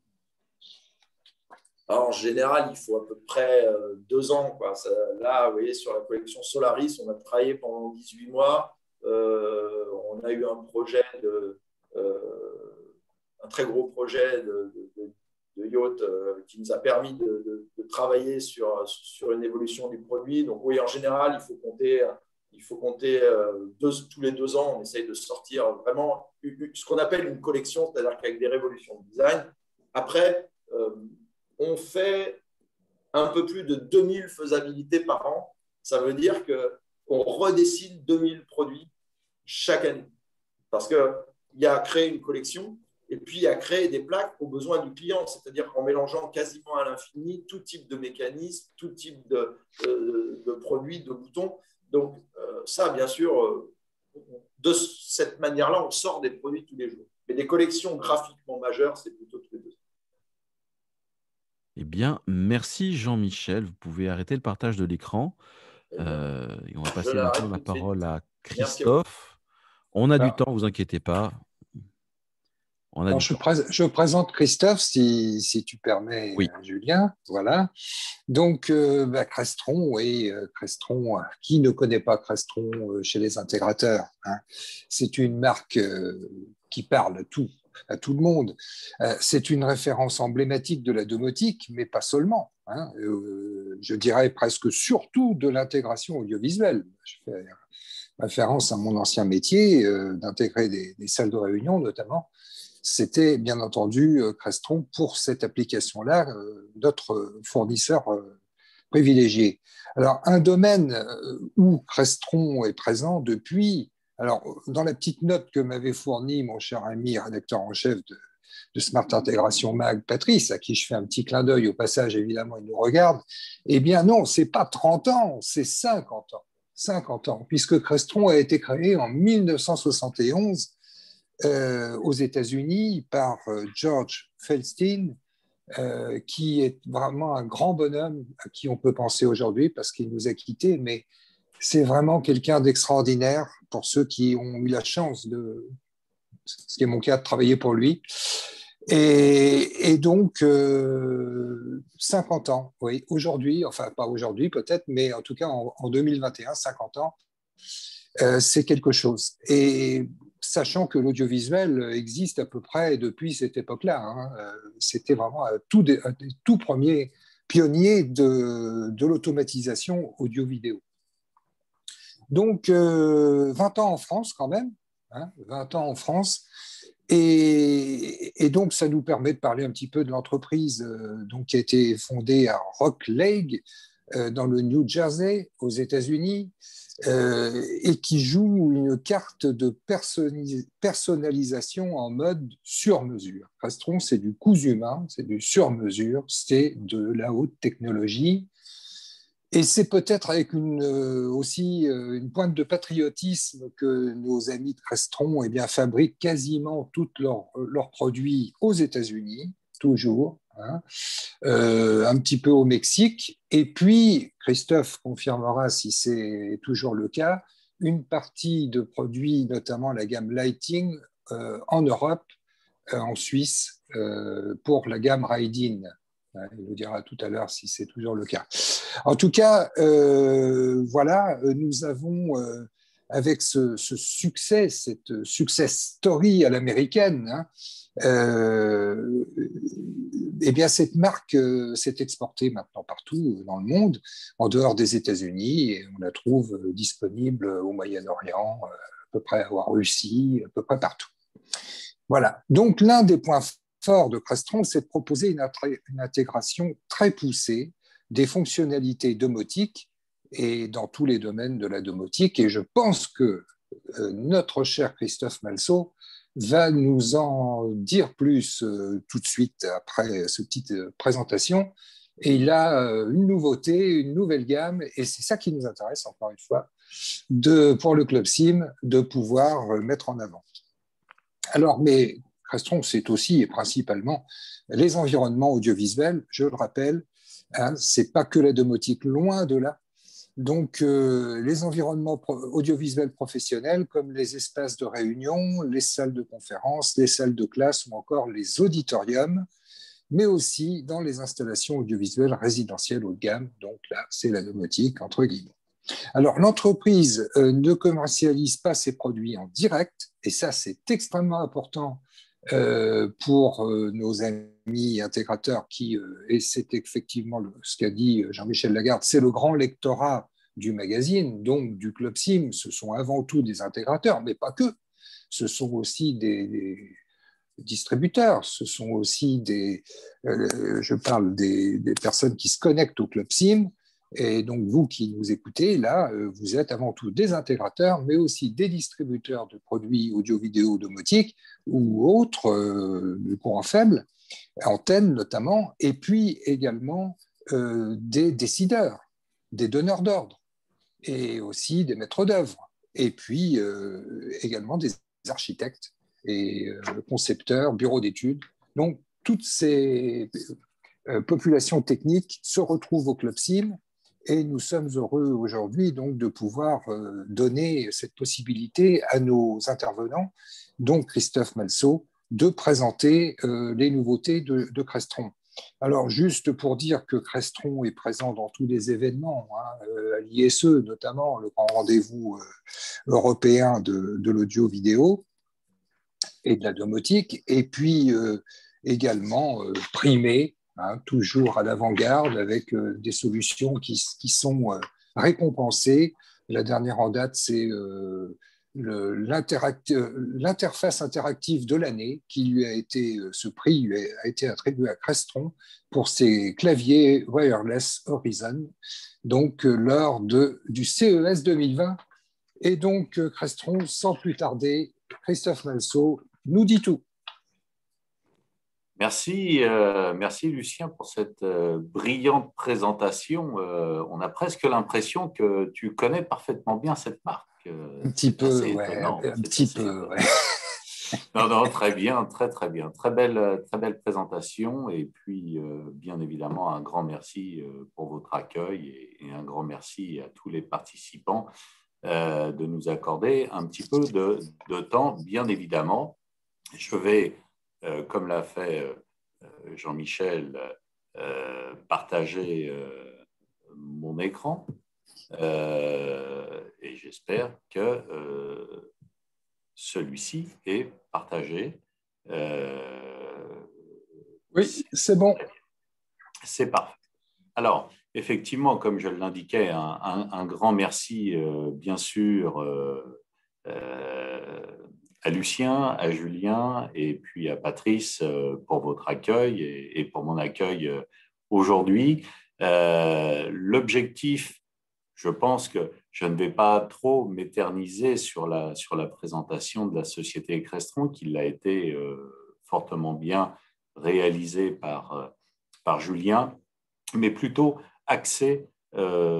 Alors, en général, il faut à peu près 2 ans, quoi. Là, vous voyez, sur la collection Solaris, on a travaillé pendant 18 mois. On a eu un très gros projet de yacht qui nous a permis de travailler sur une évolution du produit. Donc oui, en général, il faut compter tous les 2 ans, on essaye de sortir vraiment ce qu'on appelle une collection, c'est-à-dire qu'avec des révolutions de design. Après, on fait un peu plus de 2000 faisabilités par an. Ça veut dire qu'on redessine 2000 produits chaque année. Parce qu'il y a à créer une collection et puis il y a à créer des plaques aux besoins du client, c'est-à-dire en mélangeant quasiment à l'infini tout type de mécanismes, tout type de produits, de boutons. Donc ça, bien sûr, de cette manière-là, on sort des produits tous les jours. Mais des collections graphiquement majeures, c'est plutôt tous les 2 ans. Eh bien, merci Jean-Michel. Vous pouvez arrêter le partage de l'écran. Et on va Je passer maintenant l'arrête la tout de suite. parole à Merci à vous. Christophe. On a du Alors, temps, vous inquiétez pas. On a alors du temps. je présente Christophe, si tu permets, Oui. Julien. Voilà. Donc, Crestron, oui, Crestron, qui ne connaît pas Crestron chez les intégrateurs, hein, c'est une marque qui parle à tout le monde. C'est une référence emblématique de la domotique, mais pas seulement. Hein, je dirais presque surtout de l'intégration audiovisuelle. Je fais référence à mon ancien métier d'intégrer des salles de réunion, notamment. C'était bien entendu Crestron pour cette application-là, notre fournisseur privilégié. Alors, un domaine où Crestron est présent depuis, alors dans la petite note que m'avait fournie mon cher ami, rédacteur en chef de Smart Intégration Mag, Patrice, à qui je fais un petit clin d'œil au passage, évidemment, il nous regarde, eh bien non, c'est pas 30 ans, c'est 50 ans. 50 ans, puisque Crestron a été créé en 1971 aux États-Unis par George Feldstein, qui est vraiment un grand bonhomme à qui on peut penser aujourd'hui parce qu'il nous a quittés, mais c'est vraiment quelqu'un d'extraordinaire pour ceux qui ont eu la chance ce qui est mon cas, de travailler pour lui. Et donc, 50 ans, oui, aujourd'hui, enfin pas aujourd'hui peut-être, mais en tout cas en 2021, 50 ans, c'est quelque chose. Et sachant que l'audiovisuel existe à peu près depuis cette époque-là, hein, c'était vraiment un des tout premiers pionniers de l'automatisation audio-vidéo. Donc, 20 ans en France quand même, hein, 20 ans en France. Et donc, ça nous permet de parler un petit peu de l'entreprise donc, qui a été fondée à Rock Lake, dans le New Jersey, aux États-Unis, et qui joue une carte de personnalisation en mode sur-mesure. Crestron, c'est du cousu main, c'est du sur-mesure, c'est de la haute technologie. Et c'est peut-être avec aussi une pointe de patriotisme que nos amis de Crestron fabriquent quasiment tous leurs produits aux États-Unis, toujours, hein, un petit peu au Mexique. Et puis, Christophe confirmera si c'est toujours le cas, une partie de produits, notamment la gamme Lighting, en Europe, en Suisse, pour la gamme Raidin. Il nous dira tout à l'heure si c'est toujours le cas. En tout cas, voilà, nous avons, avec ce succès, cette success story à l'américaine, hein, cette marque s'est exportée maintenant partout dans le monde, en dehors des États-Unis, et on la trouve disponible au Moyen-Orient, à peu près en Russie, à peu près partout. Voilà. Donc, l'un des points forts de Crestron, c'est de proposer une intégration très poussée des fonctionnalités domotiques et dans tous les domaines de la domotique. Et je pense que notre cher Christophe Malceau va nous en dire plus tout de suite après cette petite présentation. Et il a une nouveauté, une nouvelle gamme, et c'est ça qui nous intéresse, encore une fois, pour le Club Sim, de pouvoir mettre en avant. Alors, mais Crestron, c'est aussi et principalement les environnements audiovisuels, je le rappelle, hein, c'est pas que la domotique, loin de là. Donc, les environnements audiovisuels professionnels, comme les espaces de réunion, les salles de conférence, les salles de classe ou encore les auditoriums, mais aussi dans les installations audiovisuelles résidentielles haut de gamme. Donc là, c'est la domotique, entre guillemets. Alors, l'entreprise ne commercialise pas ses produits en direct, et ça, c'est extrêmement important pour nos amis intégrateurs et c'est effectivement ce qu'a dit Jean-Michel Lagarde, c'est le grand lectorat du magazine, donc du Club Sim, ce sont avant tout des intégrateurs, mais pas que, ce sont aussi des distributeurs, ce sont aussi je parle des personnes qui se connectent au Club Sim. Et donc, vous qui nous écoutez, là, vous êtes avant tout des intégrateurs, mais aussi des distributeurs de produits audio-vidéo domotiques ou autres, du courant faible, antennes notamment, et puis également des décideurs, des donneurs d'ordre, et aussi des maîtres d'œuvre, et puis également des architectes et concepteurs, bureaux d'études. Donc, toutes ces populations techniques se retrouvent au Club Sim. Et nous sommes heureux aujourd'hui donc de pouvoir donner cette possibilité à nos intervenants, donc Christophe Malceau, de présenter les nouveautés de Crestron. Alors, juste pour dire que Crestron est présent dans tous les événements, hein, à l'ISE notamment, le grand rendez-vous européen de l'audio-vidéo et de la domotique, et puis également primé, hein, toujours à l'avant-garde avec des solutions qui sont récompensées. La dernière en date, c'est l'interface interactive de l'année qui lui a été, ce prix lui a été attribué à Crestron pour ses claviers Wireless Horizon, donc lors du CES 2020. Et donc Crestron, sans plus tarder, Christophe Malceau nous dit tout. Merci, merci Lucien pour cette brillante présentation. On a presque l'impression que tu connais parfaitement bien cette marque. Un petit peu, ouais, un petit peu, ouais. Non, très bien, très bien. Très belle présentation. Et puis, bien évidemment, un grand merci pour votre accueil et un grand merci à tous les participants de nous accorder un petit peu de temps, bien évidemment. Je vais, comme l'a fait Jean-Michel, partager mon écran et j'espère que celui-ci est partagé. Oui, c'est bon. C'est parfait. Alors, effectivement, comme je l'indiquais, un grand merci, bien sûr, à Lucien, à Julien et puis à Patrice pour votre accueil et pour mon accueil aujourd'hui. L'objectif, je pense que je ne vais pas trop m'éterniser sur la présentation de la société Crestron, qui l'a été fortement bien réalisée par Julien, mais plutôt axé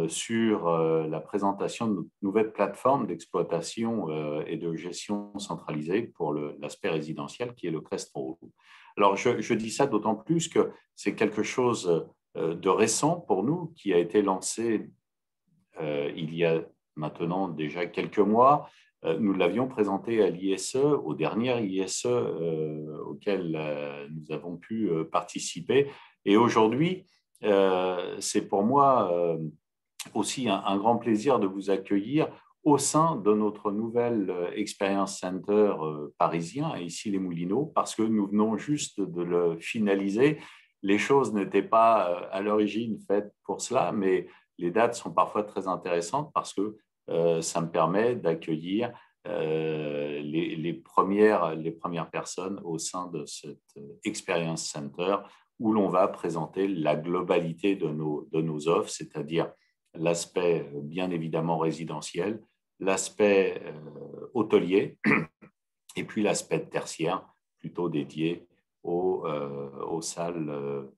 sur la présentation de notre nouvelle plateforme d'exploitation et de gestion centralisée pour l'aspect résidentiel qui est le Crestron Home. Alors, je dis ça d'autant plus que c'est quelque chose de récent pour nous qui a été lancé il y a maintenant déjà quelques mois. Nous l'avions présenté à l'ISE, au dernier ISE auquel nous avons pu participer. Et aujourd'hui, c'est pour moi aussi un grand plaisir de vous accueillir au sein de notre nouvelle Experience Center parisien, à Issy-les-Moulineaux, parce que nous venons juste de le finaliser. Les choses n'étaient pas à l'origine faites pour cela, mais les dates sont parfois très intéressantes parce que ça me permet d'accueillir les premières personnes au sein de cette Experience Center où l'on va présenter la globalité de nos offres, c'est-à-dire l'aspect bien évidemment résidentiel, l'aspect hôtelier et puis l'aspect tertiaire plutôt dédié aux salles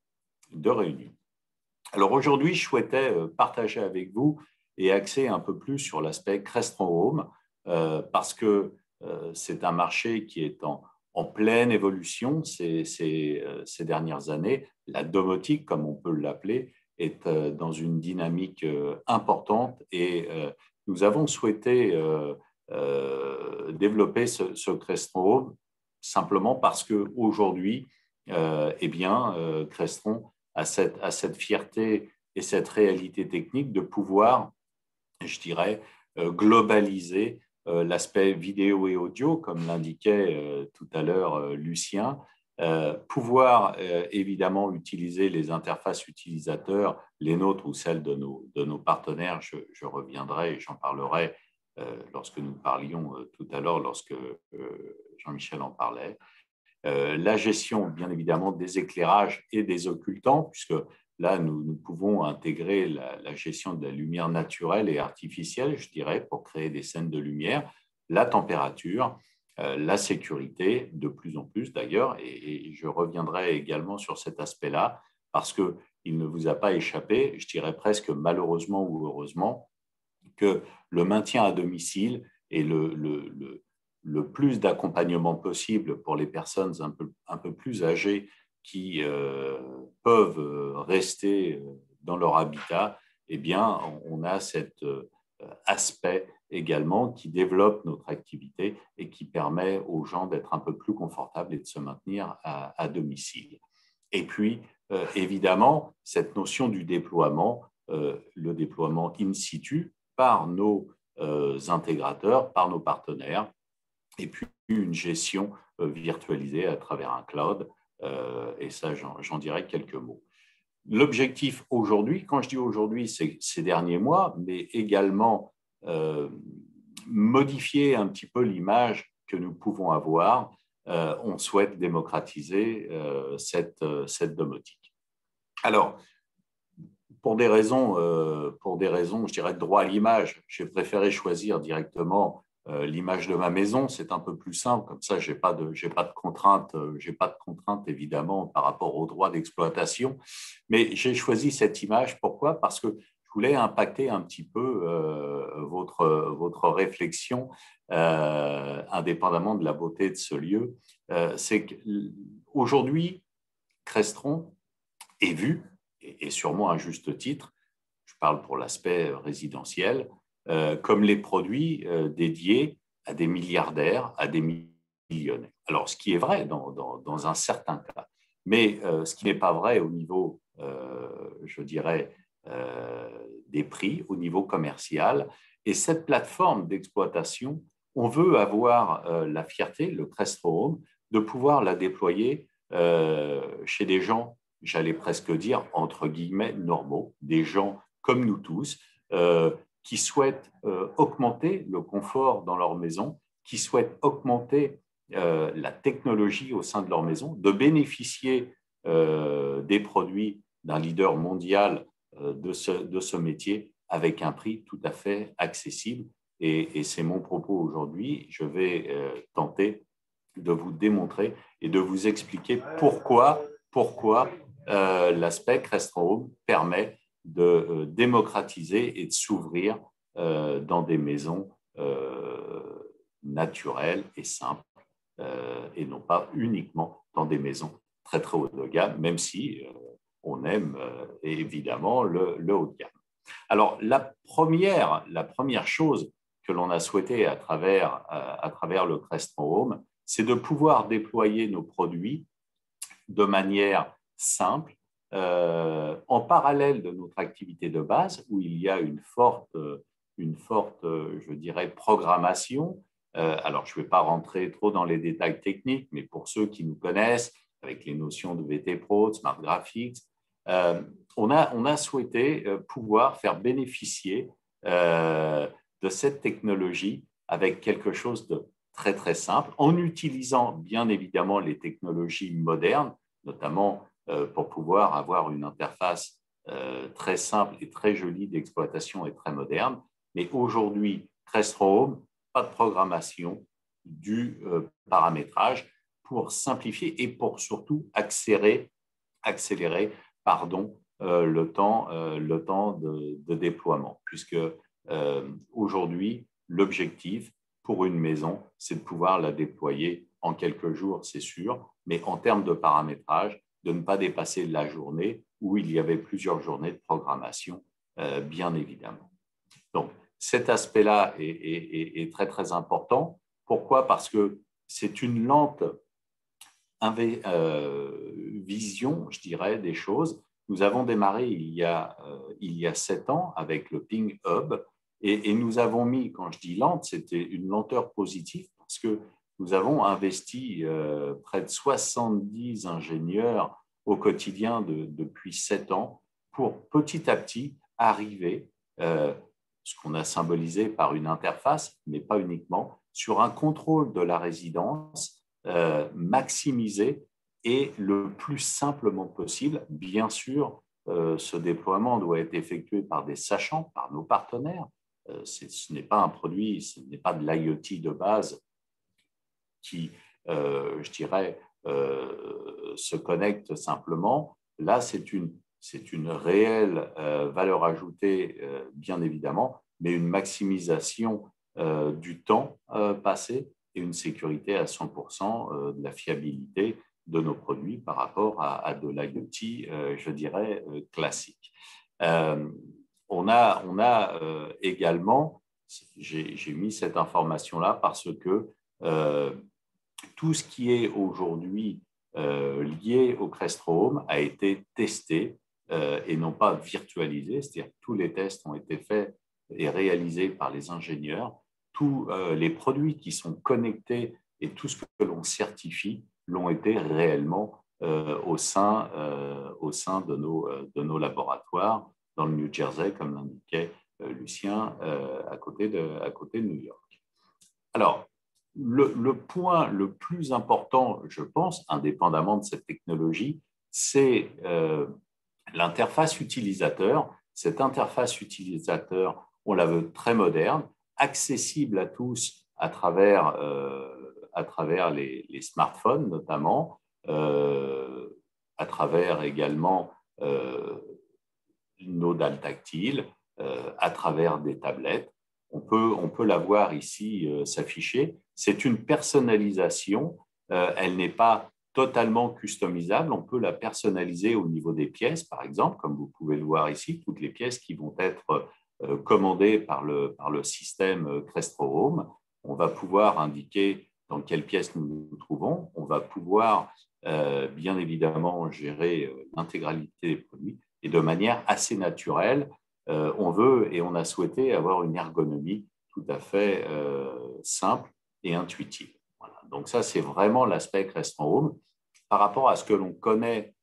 de réunion. Alors aujourd'hui, je souhaitais partager avec vous et axer un peu plus sur l'aspect Crestron Home parce que c'est un marché qui est en pleine évolution ces dernières années. La domotique, comme on peut l'appeler, est dans une dynamique importante et nous avons souhaité développer ce Crestron Home simplement parce qu'aujourd'hui, Crestron a cette fierté et cette réalité technique de pouvoir, je dirais, globaliser l'aspect vidéo et audio, comme l'indiquait tout à l'heure Lucien, pouvoir évidemment utiliser les interfaces utilisateurs, les nôtres ou celles de nos partenaires. Je reviendrai et j'en parlerai lorsque nous parlions tout à l'heure, lorsque Jean-Michel en parlait. La gestion, bien évidemment, des éclairages et des occultants, puisque là, nous pouvons intégrer la gestion de la lumière naturelle et artificielle, je dirais, pour créer des scènes de lumière, la température, la sécurité, de plus en plus d'ailleurs, et je reviendrai également sur cet aspect-là, parce qu'il ne vous a pas échappé, je dirais presque malheureusement ou heureusement, que le maintien à domicile et le plus d'accompagnement possible pour les personnes un peu plus âgées qui peuvent rester dans leur habitat, eh bien, on a cet aspect également qui développe notre activité et qui permet aux gens d'être un peu plus confortables et de se maintenir à domicile. Et puis, évidemment, cette notion du déploiement, le déploiement in situ par nos intégrateurs, par nos partenaires, et puis une gestion virtualisée à travers un cloud. Et ça, j'en dirai quelques mots. L'objectif aujourd'hui, quand je dis aujourd'hui, c'est ces derniers mois, mais également modifier un petit peu l'image que nous pouvons avoir. On souhaite démocratiser cette domotique. Alors, pour des raisons, je dirais, de droit à l'image, j'ai préféré choisir directement l'image de ma maison. C'est un peu plus simple, comme ça, j'ai pas de contraintes évidemment par rapport au droit d'exploitation. Mais j'ai choisi cette image. Pourquoi ? Parce que je voulais impacter un petit peu votre réflexion, indépendamment de la beauté de ce lieu. C'est qu'aujourd'hui, Crestron est vu, et sûrement à juste titre, je parle pour l'aspect résidentiel, comme les produits dédiés à des milliardaires, à des millionnaires. Alors, ce qui est vrai dans un certain cas, mais ce qui n'est pas vrai au niveau, je dirais, des prix, au niveau commercial. Et cette plateforme d'exploitation, on veut avoir la fierté, le Crestron Home, de pouvoir la déployer chez des gens, j'allais presque dire, entre guillemets, normaux, des gens comme nous tous, qui souhaitent augmenter le confort dans leur maison, qui souhaitent augmenter la technologie au sein de leur maison, de bénéficier des produits d'un leader mondial de ce métier avec un prix tout à fait accessible. Et c'est mon propos aujourd'hui. Je vais tenter de vous démontrer et de vous expliquer pourquoi l'aspect Crestron Home permet de démocratiser et de s'ouvrir dans des maisons naturelles et simples et non pas uniquement dans des maisons très très haut de gamme, même si on aime évidemment le haut de gamme. Alors la première chose que l'on a souhaité à travers le Crestron Home, c'est de pouvoir déployer nos produits de manière simple, en parallèle de notre activité de base, où il y a une forte, je dirais, programmation. Alors, je ne vais pas rentrer trop dans les détails techniques, mais pour ceux qui nous connaissent, avec les notions de VT Pro, de Smart Graphics, on a souhaité pouvoir faire bénéficier de cette technologie avec quelque chose de très, très simple, en utilisant bien évidemment les technologies modernes, notamment pour pouvoir avoir une interface très simple et très jolie d'exploitation et très moderne. Mais aujourd'hui, Crestron Home, pas de programmation, du paramétrage pour simplifier et pour surtout accélérer le temps de déploiement, puisque aujourd'hui, l'objectif pour une maison, c'est de pouvoir la déployer en quelques jours, c'est sûr, mais en termes de paramétrage, de ne pas dépasser la journée où il y avait plusieurs journées de programmation, bien évidemment. Donc, cet aspect-là est très, très important. Pourquoi? Parce que c'est une lente vision, je dirais, des choses. Nous avons démarré il y a 7 ans avec le Ping Hub et nous avons mis, quand je dis lente, c'était une lenteur positive parce que nous avons investi près de 70 ingénieurs au quotidien depuis 7 ans pour petit à petit arriver, ce qu'on a symbolisé par une interface, mais pas uniquement, sur un contrôle de la résidence maximisé et le plus simplement possible. Bien sûr, ce déploiement doit être effectué par des sachants, par nos partenaires. Ce n'est pas un produit, ce n'est pas de l'IoT de base qui, je dirais, se connecte simplement. Là, c'est une réelle valeur ajoutée, bien évidemment, mais une maximisation du temps passé et une sécurité à 100% de la fiabilité de nos produits par rapport à de l'IoT, je dirais, classique. On a également, j'ai mis cette information-là parce que tout ce qui est aujourd'hui lié au Crestron Home a été testé et non pas virtualisé, c'est-à-dire que tous les tests ont été faits et réalisés par les ingénieurs. Tous les produits qui sont connectés et tout ce que l'on certifie l'ont été réellement au sein de nos laboratoires dans le New Jersey, comme l'indiquait Lucien, à côté de New York. Alors, le point le plus important, je pense, indépendamment de cette technologie, c'est l'interface utilisateur. Cette interface utilisateur, on la veut très moderne, accessible à tous à travers les smartphones notamment, à travers également nos dalles tactiles, à travers des tablettes. On peut la voir ici s'afficher. C'est une personnalisation. Elle n'est pas totalement customisable. On peut la personnaliser au niveau des pièces, par exemple, comme vous pouvez le voir ici, toutes les pièces qui vont être commandées par le système Crestron Home. On va pouvoir indiquer dans quelle pièce nous nous trouvons. On va pouvoir, bien évidemment, gérer l'intégralité des produits et de manière assez naturelle. On veut et on a souhaité avoir une ergonomie tout à fait simple et intuitive. Voilà. Donc ça, c'est vraiment l'aspect Crestron Home. Par rapport à ce que l'on connaît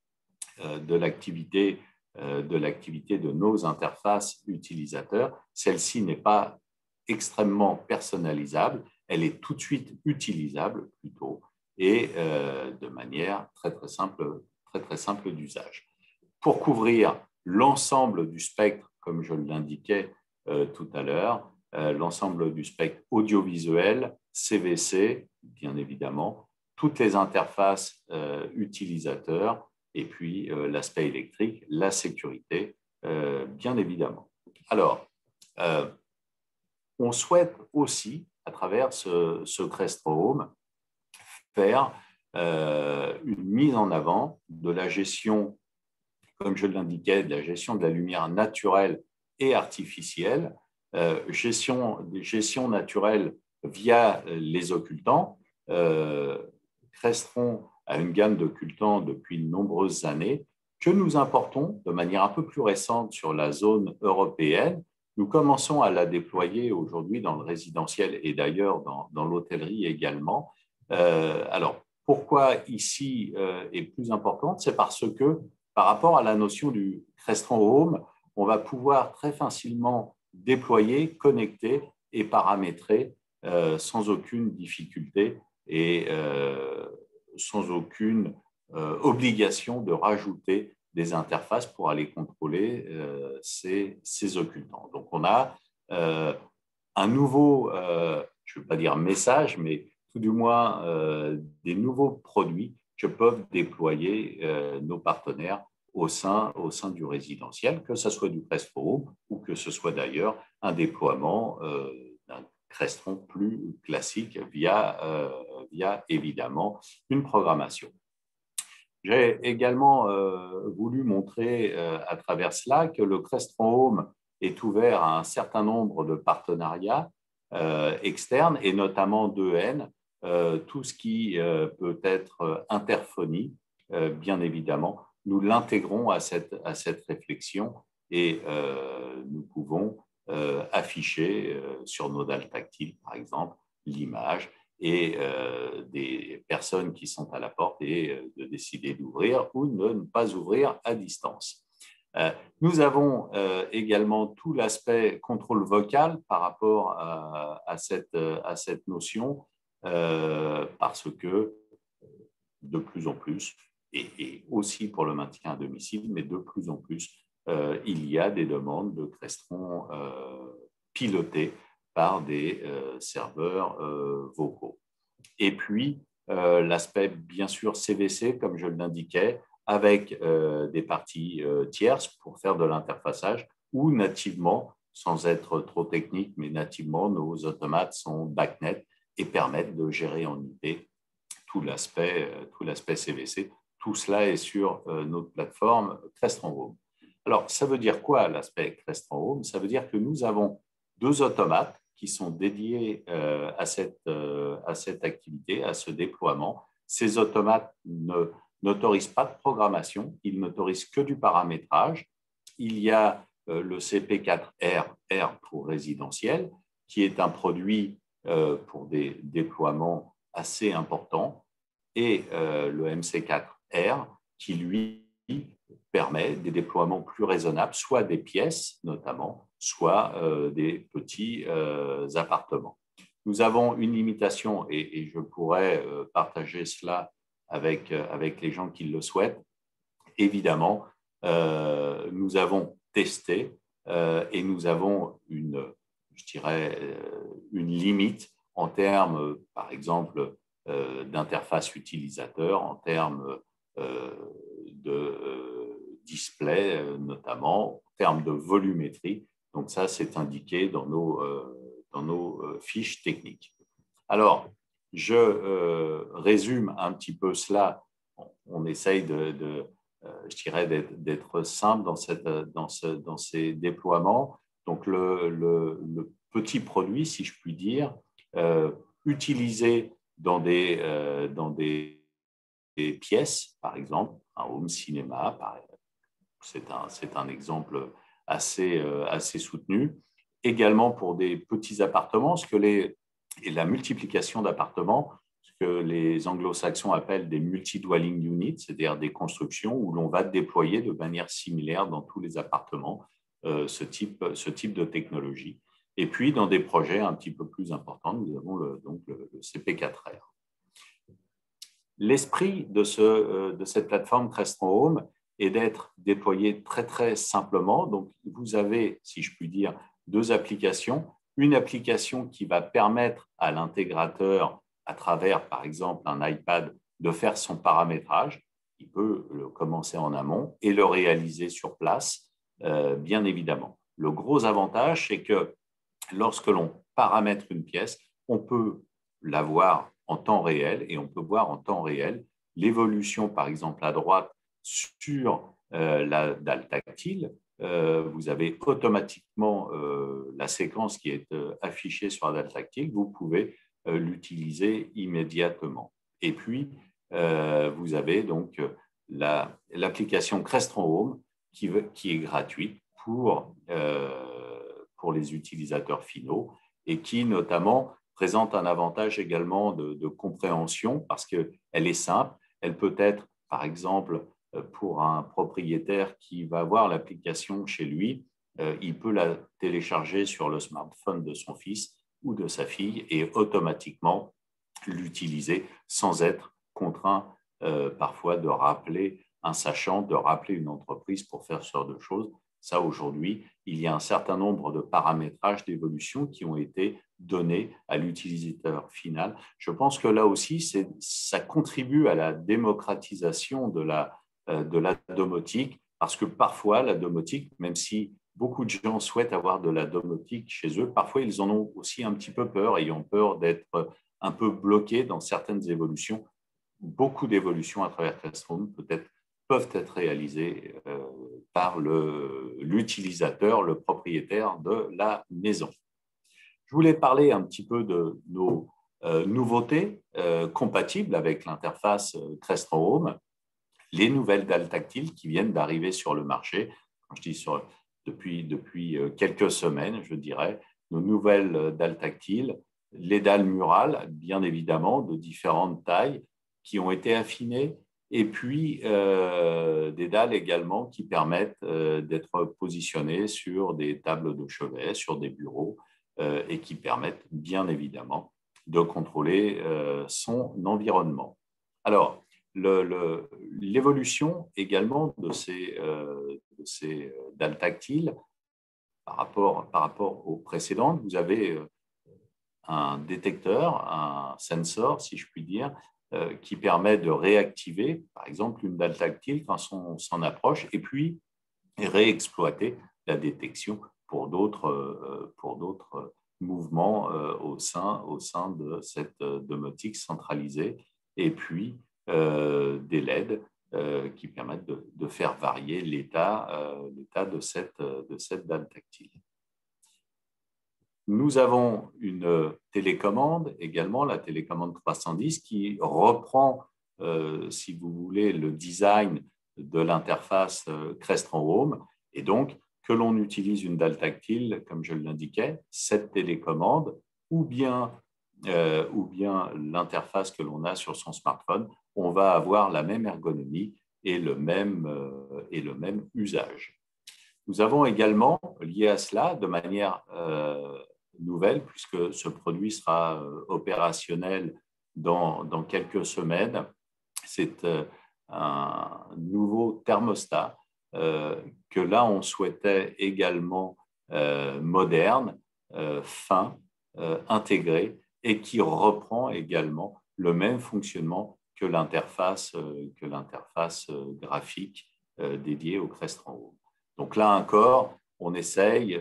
de l'activité de nos interfaces utilisateurs, celle-ci n'est pas extrêmement personnalisable, elle est tout de suite utilisable plutôt et de manière très très simple d'usage. Pour couvrir l'ensemble du spectre, comme je l'indiquais tout à l'heure, l'ensemble du spectre audiovisuel, CVC, bien évidemment, toutes les interfaces utilisateurs, et puis l'aspect électrique, la sécurité, bien évidemment. Alors, on souhaite aussi, à travers ce Crestron Home, faire une mise en avant de la gestion, comme je l'indiquais, de la gestion de la lumière naturelle et artificielle, gestion naturelle via les occultants. Crestron a une gamme d'occultants depuis de nombreuses années que nous importons de manière un peu plus récente sur la zone européenne. Nous commençons à la déployer aujourd'hui dans le résidentiel et d'ailleurs dans l'hôtellerie également. Alors, pourquoi ici est plus importante? C'est parce que par rapport à la notion du Crestron Home, on va pouvoir très facilement déployer, connecter et paramétrer sans aucune difficulté et sans aucune obligation de rajouter des interfaces pour aller contrôler ces occultants. Donc, on a un nouveau, je ne veux pas dire message, mais tout du moins des nouveaux produits que peuvent déployer nos partenaires au sein du résidentiel, que ce soit du Crestron ou que ce soit d'ailleurs un déploiement d'un Crestron plus classique via évidemment une programmation. J'ai également voulu montrer à travers cela que le Crestron Home est ouvert à un certain nombre de partenariats externes et notamment d'EN, tout ce qui peut être interphonie, bien évidemment. Nous l'intégrons à cette réflexion et nous pouvons afficher sur nos dalles tactiles, par exemple, l'image et des personnes qui sont à la porte et de décider d'ouvrir ou de ne pas ouvrir à distance. Nous avons également tout l'aspect contrôle vocal par rapport à cette notion parce que de plus en plus, et aussi pour le maintien à domicile, mais de plus en plus, il y a des demandes de Crestron pilotés par des serveurs vocaux. Et puis, l'aspect, bien sûr, CVC, comme je l'indiquais, avec des parties tierces pour faire de l'interfaçage ou nativement, sans être trop technique, mais nativement, nos automates sont BACnet et permettent de gérer en IP tout l'aspect CVC. Tout cela est sur notre plateforme Crestron Home. Alors, ça veut dire quoi l'aspect Crestron Home? Ça veut dire que nous avons 2 automates qui sont dédiés à cette activité, à ce déploiement. Ces automates n'autorisent pas de programmation, ils n'autorisent que du paramétrage. Il y a le CP4R, R pour résidentiel, qui est un produit pour des déploiements assez importants, et le MC4R, qui lui permet des déploiements plus raisonnables, soit des pièces notamment, soit des petits appartements. Nous avons une limitation, et je pourrais partager cela avec les gens qui le souhaitent. Évidemment, nous avons testé et nous avons une limite en termes, par exemple, d'interface utilisateur, en termes de display notamment, en termes de volumétrie. Donc ça, c'est indiqué dans nos fiches techniques. Alors, je résume un petit peu cela. On essaye d'être simple dans ces déploiements. Donc, le petit produit, si je puis dire, utilisé dans des pièces, par exemple, un home cinéma, c'est un exemple assez soutenu. Également pour des petits appartements, et la multiplication d'appartements, ce que les anglo-saxons appellent des multi-dwelling units, c'est-à-dire des constructions où l'on va déployer de manière similaire dans tous les appartements ce type de technologie. Et puis, dans des projets un petit peu plus importants, nous avons le CP4R. L'esprit de cette plateforme Crestron Home et d'être déployé très, très simplement. Donc, vous avez, si je puis dire, deux applications. Une application qui va permettre à l'intégrateur, à travers, par exemple, un iPad, de faire son paramétrage. Il peut le commencer en amont et le réaliser sur place, bien évidemment. Le gros avantage, c'est que lorsque l'on paramètre une pièce, on peut la voir en temps réel et on peut voir en temps réel l'évolution, par exemple, à droite sur la dalle tactile. Vous avez automatiquement la séquence qui est affichée sur la dalle tactile. Vous pouvez l'utiliser immédiatement. Et puis, vous avez donc l'application Crestron Home qui est gratuite pour les utilisateurs finaux et qui, notamment, présente un avantage également de compréhension parce qu'elle est simple. Elle peut être, par exemple, pour un propriétaire qui va avoir l'application chez lui, il peut la télécharger sur le smartphone de son fils ou de sa fille et automatiquement l'utiliser sans être contraint parfois de rappeler un sachant, de rappeler une entreprise pour faire ce genre de choses. Ça, aujourd'hui, il y a un certain nombre de paramétrages d'évolution qui ont été donnés à l'utilisateur final. Je pense que là aussi, ça contribue à la démocratisation de la domotique, parce que parfois, la domotique, même si beaucoup de gens souhaitent avoir de la domotique chez eux, parfois, ils en ont aussi un petit peu peur et ont peur d'être un peu bloqués dans certaines évolutions. Beaucoup d'évolutions à travers Crestron peuvent être réalisées par l'utilisateur, le propriétaire de la maison. Je voulais parler un petit peu de nos nouveautés compatibles avec l'interface Crestron Home, les nouvelles dalles tactiles qui viennent d'arriver sur le marché. Quand je dis depuis quelques semaines, je dirais, nos nouvelles dalles tactiles, les dalles murales, bien évidemment, de différentes tailles, qui ont été affinées, et puis des dalles également qui permettent d'être positionnées sur des tables de chevet, sur des bureaux, et qui permettent bien évidemment de contrôler son environnement. Alors, l'évolution également de ces dalles tactiles par rapport aux précédentes, vous avez un détecteur, un sensor, si je puis dire, qui permet de réactiver, par exemple, une dalle tactile quand on s'en approche, et puis réexploiter la détection pour d'autres mouvements au sein de cette domotique centralisée, et puis des LED qui permettent de faire varier l'état de cette dalle tactile. Nous avons une télécommande également, la télécommande 310, qui reprend, si vous voulez, le design de l'interface Crestron Home, et donc que l'on utilise une dalle tactile, comme je l'indiquais, cette télécommande, ou bien l'interface que l'on a sur son smartphone, on va avoir la même ergonomie et le même usage. Nous avons également, lié à cela, de manière nouvelle, puisque ce produit sera opérationnel dans quelques semaines, c'est un nouveau thermostat que là, on souhaitait également moderne, fin, intégré, et qui reprend également le même fonctionnement que l'interface graphique dédiée au Crestron Home. Donc là encore, on essaye,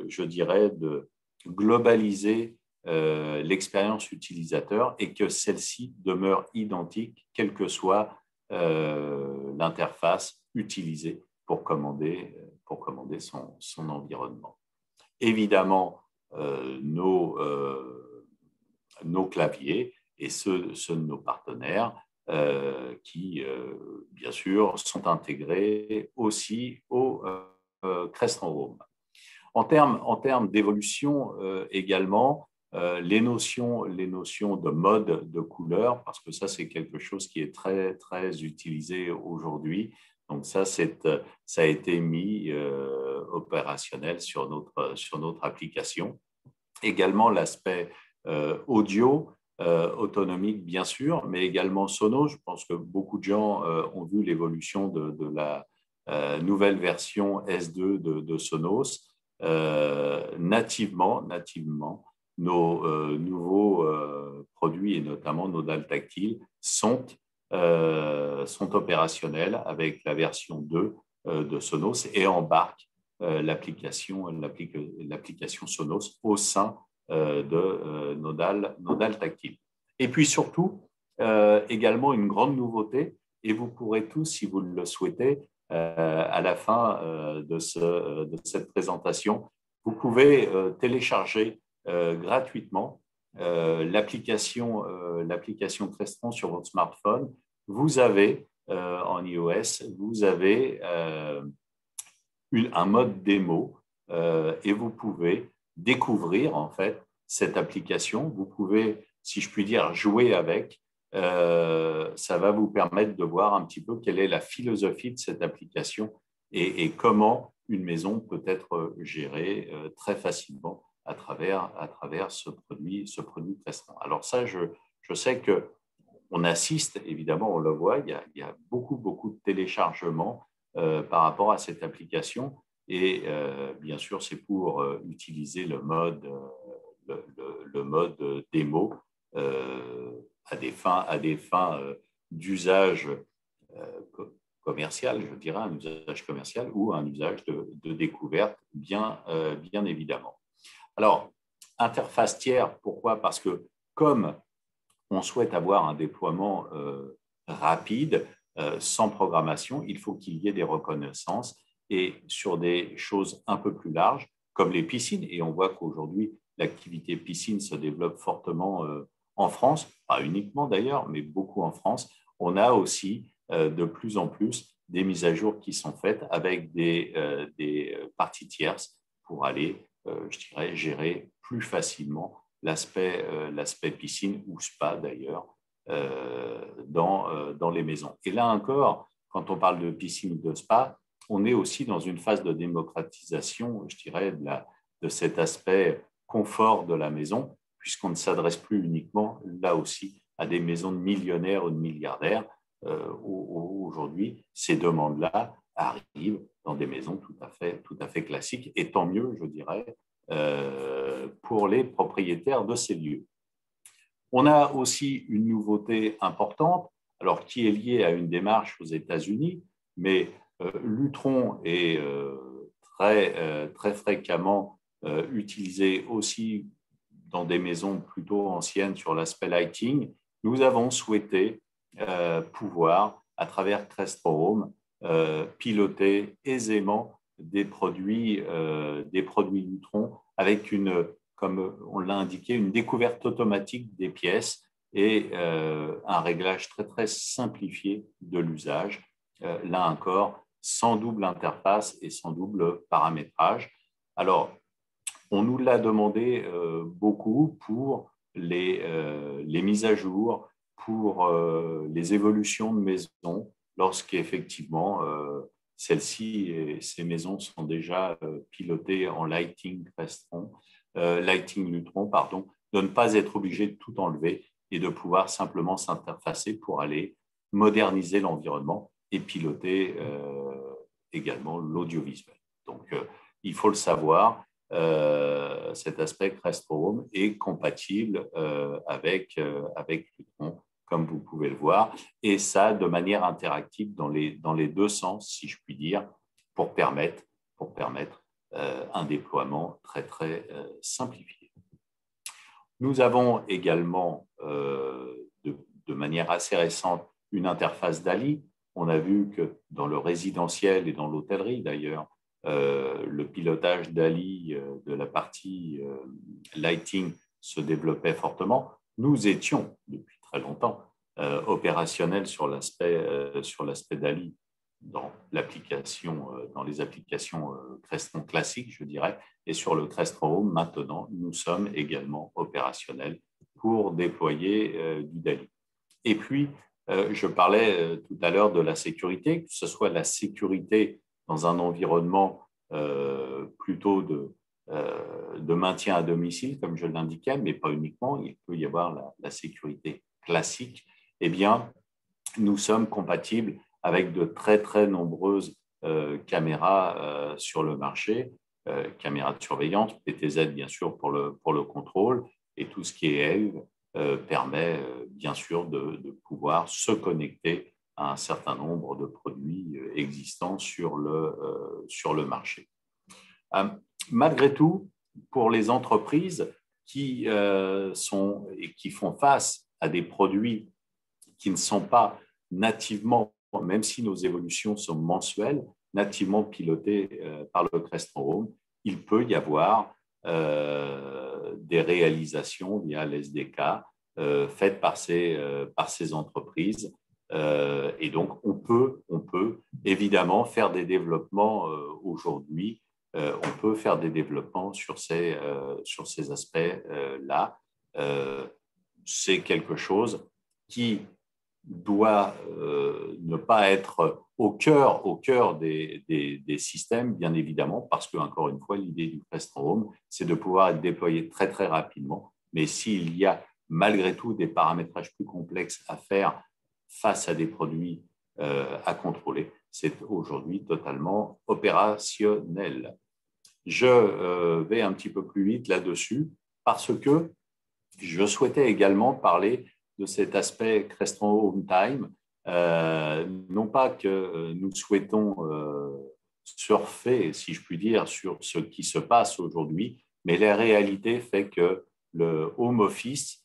je dirais, de globaliser l'expérience utilisateur et que celle-ci demeure identique, quelle que soit l'interface utilisée pour commander son environnement. Évidemment, nos claviers et ceux de nos partenaires qui, bien sûr, sont intégrés aussi au Crestron Home. En termes d'évolution également, les notions de mode de couleur, parce que ça, c'est quelque chose qui est très, très utilisé aujourd'hui. Donc ça a été mis opérationnel sur notre application. Également, l'aspect audio, autonomique, bien sûr, mais également sono. Je pense que beaucoup de gens ont vu l'évolution de nouvelle version S2 de Sonos. Nativement, nos nouveaux produits et notamment nos dalles tactiles sont opérationnels avec la version 2 de Sonos et embarquent l'application Sonos au sein de nos dalles tactiles. Et puis surtout, également une grande nouveauté, et vous pourrez tous, si vous le souhaitez, à la fin de cette présentation, vous pouvez télécharger gratuitement l'application Crestron sur votre smartphone. Vous avez en iOS, vous avez un mode démo et vous pouvez découvrir en fait cette application. Vous pouvez, si je puis dire, jouer avec. Ça va vous permettre de voir un petit peu quelle est la philosophie de cette application et comment une maison peut être gérée très facilement à travers ce produit Crestron. Alors ça, je sais qu'on assiste, évidemment, on le voit, il y a beaucoup de téléchargements par rapport à cette application et bien sûr, c'est pour utiliser le mode démo à des fins d'usage commercial, je dirais, un usage commercial ou un usage de découverte, bien évidemment. Alors, interface tiers, pourquoi? Parce que comme on souhaite avoir un déploiement rapide, sans programmation, il faut qu'il y ait des reconnaissances et sur des choses un peu plus larges, comme les piscines, et on voit qu'aujourd'hui, l'activité piscine se développe fortement en France, pas uniquement d'ailleurs, mais beaucoup en France. On a aussi de plus en plus des mises à jour qui sont faites avec des parties tierces pour aller, je dirais, gérer plus facilement l'aspect piscine ou spa d'ailleurs dans les maisons. Et là encore, quand on parle de piscine ou de spa, on est aussi dans une phase de démocratisation, je dirais, de cet aspect confort de la maison, puisqu'on ne s'adresse plus uniquement, là aussi, à des maisons de millionnaires ou de milliardaires. Aujourd'hui, ces demandes-là arrivent dans des maisons tout à fait classiques, et tant mieux, je dirais, pour les propriétaires de ces lieux. On a aussi une nouveauté importante, alors qui est liée à une démarche aux États-Unis, mais Lutron est très fréquemment utilisé aussi dans des maisons plutôt anciennes sur l'aspect lighting. Nous avons souhaité pouvoir, à travers Crestron Home, piloter aisément des produits Lutron avec comme on l'a indiqué, une découverte automatique des pièces et un réglage très simplifié de l'usage. Là encore, sans double interface et sans double paramétrage. Alors, on nous l'a demandé beaucoup pour les mises à jour, pour les évolutions de maisons, lorsqu'effectivement, celles-ci et ces maisons sont déjà pilotées en Lighting Lutron, de ne pas être obligé de tout enlever et de pouvoir simplement s'interfacer pour aller moderniser l'environnement et piloter également l'audiovisuel. Donc, il faut le savoir, cet aspect Crestron Home est compatible avec Lutron, comme vous pouvez le voir, et ça de manière interactive dans les deux sens, si je puis dire, pour permettre un déploiement très simplifié. Nous avons également, de manière assez récente, une interface DALI. On a vu que dans le résidentiel et dans l'hôtellerie d'ailleurs, le pilotage DALI de la partie lighting se développait fortement. Nous étions depuis très longtemps opérationnels sur l'aspect DALI dans les applications Crestron classiques, je dirais, et sur le Crestron Home, maintenant, nous sommes également opérationnels pour déployer du DALI. Et puis, je parlais tout à l'heure de la sécurité, que ce soit la sécurité dans un environnement plutôt de maintien à domicile, comme je l'indiquais, mais pas uniquement, il peut y avoir la sécurité classique. Eh bien, nous sommes compatibles avec de très nombreuses caméras sur le marché, caméras de surveillance, PTZ bien sûr pour le contrôle, et tout ce qui est Eve permet bien sûr de pouvoir se connecter à un certain nombre de produits existants sur le marché. Malgré tout, pour les entreprises qui font face à des produits qui ne sont pas nativement, même si nos évolutions sont mensuelles, nativement pilotées par le Crestron Home, il peut y avoir des réalisations via l'SDK faites par ces entreprises. Et donc, on peut évidemment faire des développements aujourd'hui. On peut faire des développements sur ces aspects-là. C'est quelque chose qui doit ne pas être au cœur des systèmes, bien évidemment, parce que, encore une fois, l'idée du Crestron Home, c'est de pouvoir être déployé très, très rapidement. Mais s'il y a malgré tout des paramétrages plus complexes à faire face à des produits à contrôler, c'est aujourd'hui totalement opérationnel. Je vais un petit peu plus vite là-dessus parce que je souhaitais également parler de cet aspect Crestron Home Time. Non pas que nous souhaitons surfer, si je puis dire, sur ce qui se passe aujourd'hui, mais la réalité fait que le home office,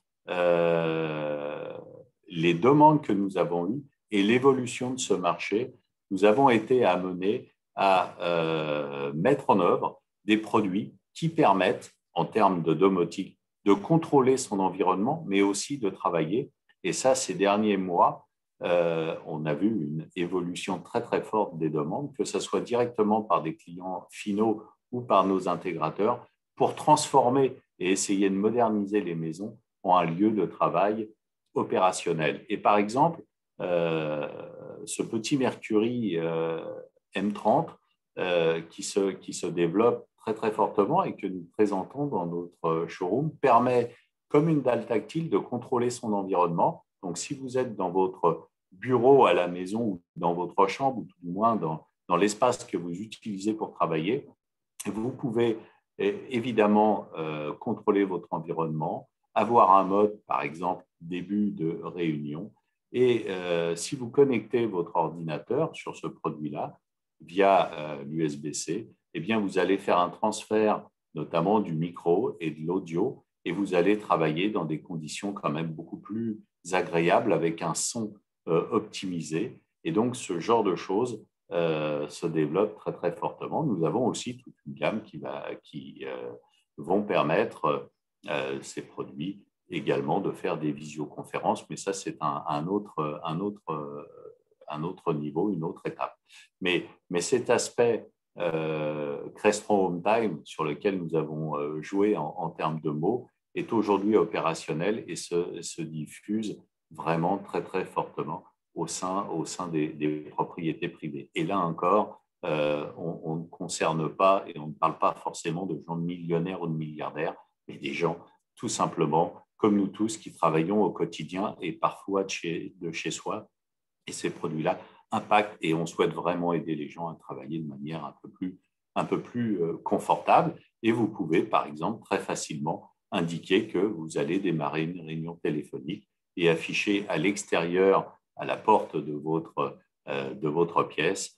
les demandes que nous avons eues et l'évolution de ce marché, nous avons été amenés à mettre en œuvre des produits qui permettent, en termes de domotique, de contrôler son environnement, mais aussi de travailler. Et ça, ces derniers mois, on a vu une évolution très, très forte des demandes, que ce soit directement par des clients finaux ou par nos intégrateurs, pour transformer et essayer de moderniser les maisons en un lieu de travail opérationnel. Et par exemple, ce petit Mercury M30 qui se développe très, très fortement et que nous présentons dans notre showroom permet, comme une dalle tactile, de contrôler son environnement. Donc, si vous êtes dans votre bureau à la maison ou dans votre chambre, ou tout du moins dans l'espace que vous utilisez pour travailler, vous pouvez évidemment contrôler votre environnement, avoir un mode, par exemple, début de réunion. Et si vous connectez votre ordinateur sur ce produit-là via l'USB-C, eh bien, vous allez faire un transfert notamment du micro et de l'audio et vous allez travailler dans des conditions quand même beaucoup plus agréables avec un son optimisé. Et donc, ce genre de choses se développe très, très fortement. Nous avons aussi toute une gamme qui vont permettre ces produits également de faire des visioconférences, mais ça, c'est un autre niveau, une autre étape. Mais cet aspect Crestron Home Time, sur lequel nous avons joué en termes de mots, est aujourd'hui opérationnel et se diffuse vraiment très, très fortement au sein des propriétés privées. Et là encore, on ne concerne pas et on ne parle pas forcément de gens millionnaires ou de milliardaires, mais des gens tout simplement comme nous tous qui travaillons au quotidien et parfois de chez soi. Et ces produits-là impactent et on souhaite vraiment aider les gens à travailler de manière un peu plus confortable. Et vous pouvez, par exemple, très facilement indiquer que vous allez démarrer une réunion téléphonique et afficher à l'extérieur, à la porte de votre pièce,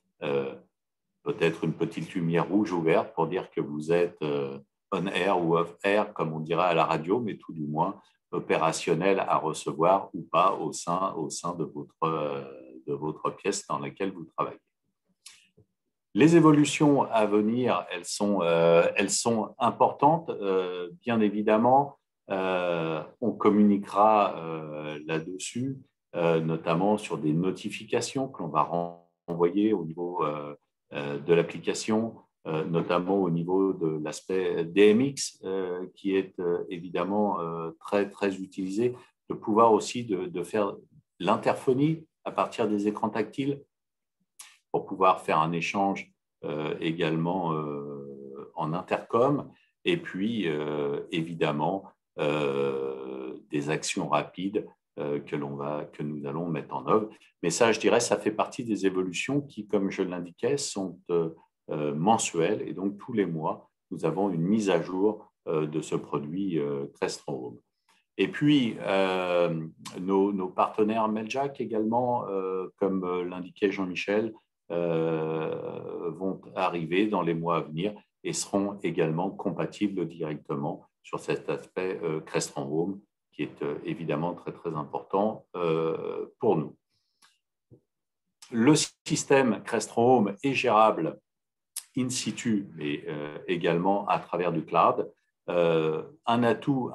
peut-être une petite lumière rouge ouverte pour dire que vous êtes on air ou off air, comme on dirait à la radio, mais tout du moins opérationnel à recevoir ou pas au sein de votre pièce dans laquelle vous travaillez. Les évolutions à venir, elles sont importantes. Bien évidemment, on communiquera là-dessus, notamment sur des notifications que l'on va renvoyer au niveau de l'application, notamment au niveau de l'aspect DMX, qui est évidemment très, très utilisé, de pouvoir aussi de faire l'interphonie à partir des écrans tactiles pour pouvoir faire un échange également en intercom, et puis évidemment des actions rapides que nous allons mettre en œuvre. Mais ça, je dirais, ça fait partie des évolutions qui, comme je l'indiquais, sont mensuelles. Et donc, tous les mois, nous avons une mise à jour de ce produit Crestron Home. Et puis, nos partenaires Meljack également, comme l'indiquait Jean-Michel, vont arriver dans les mois à venir et seront également compatibles directement sur cet aspect Crestron Home, qui est évidemment très, très important pour nous. Le système Crestron Home est gérable in situ, mais également à travers du cloud. Un atout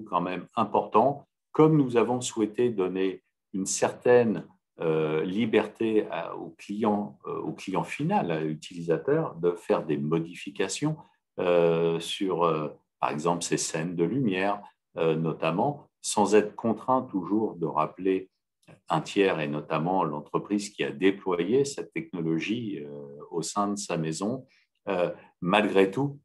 quand même important, comme nous avons souhaité donner une certaine liberté au client final, à l'utilisateur, de faire des modifications sur, par exemple, ces scènes de lumière, notamment, sans être contraint toujours de rappeler un tiers, et notamment l'entreprise qui a déployé cette technologie au sein de sa maison. Malgré tout,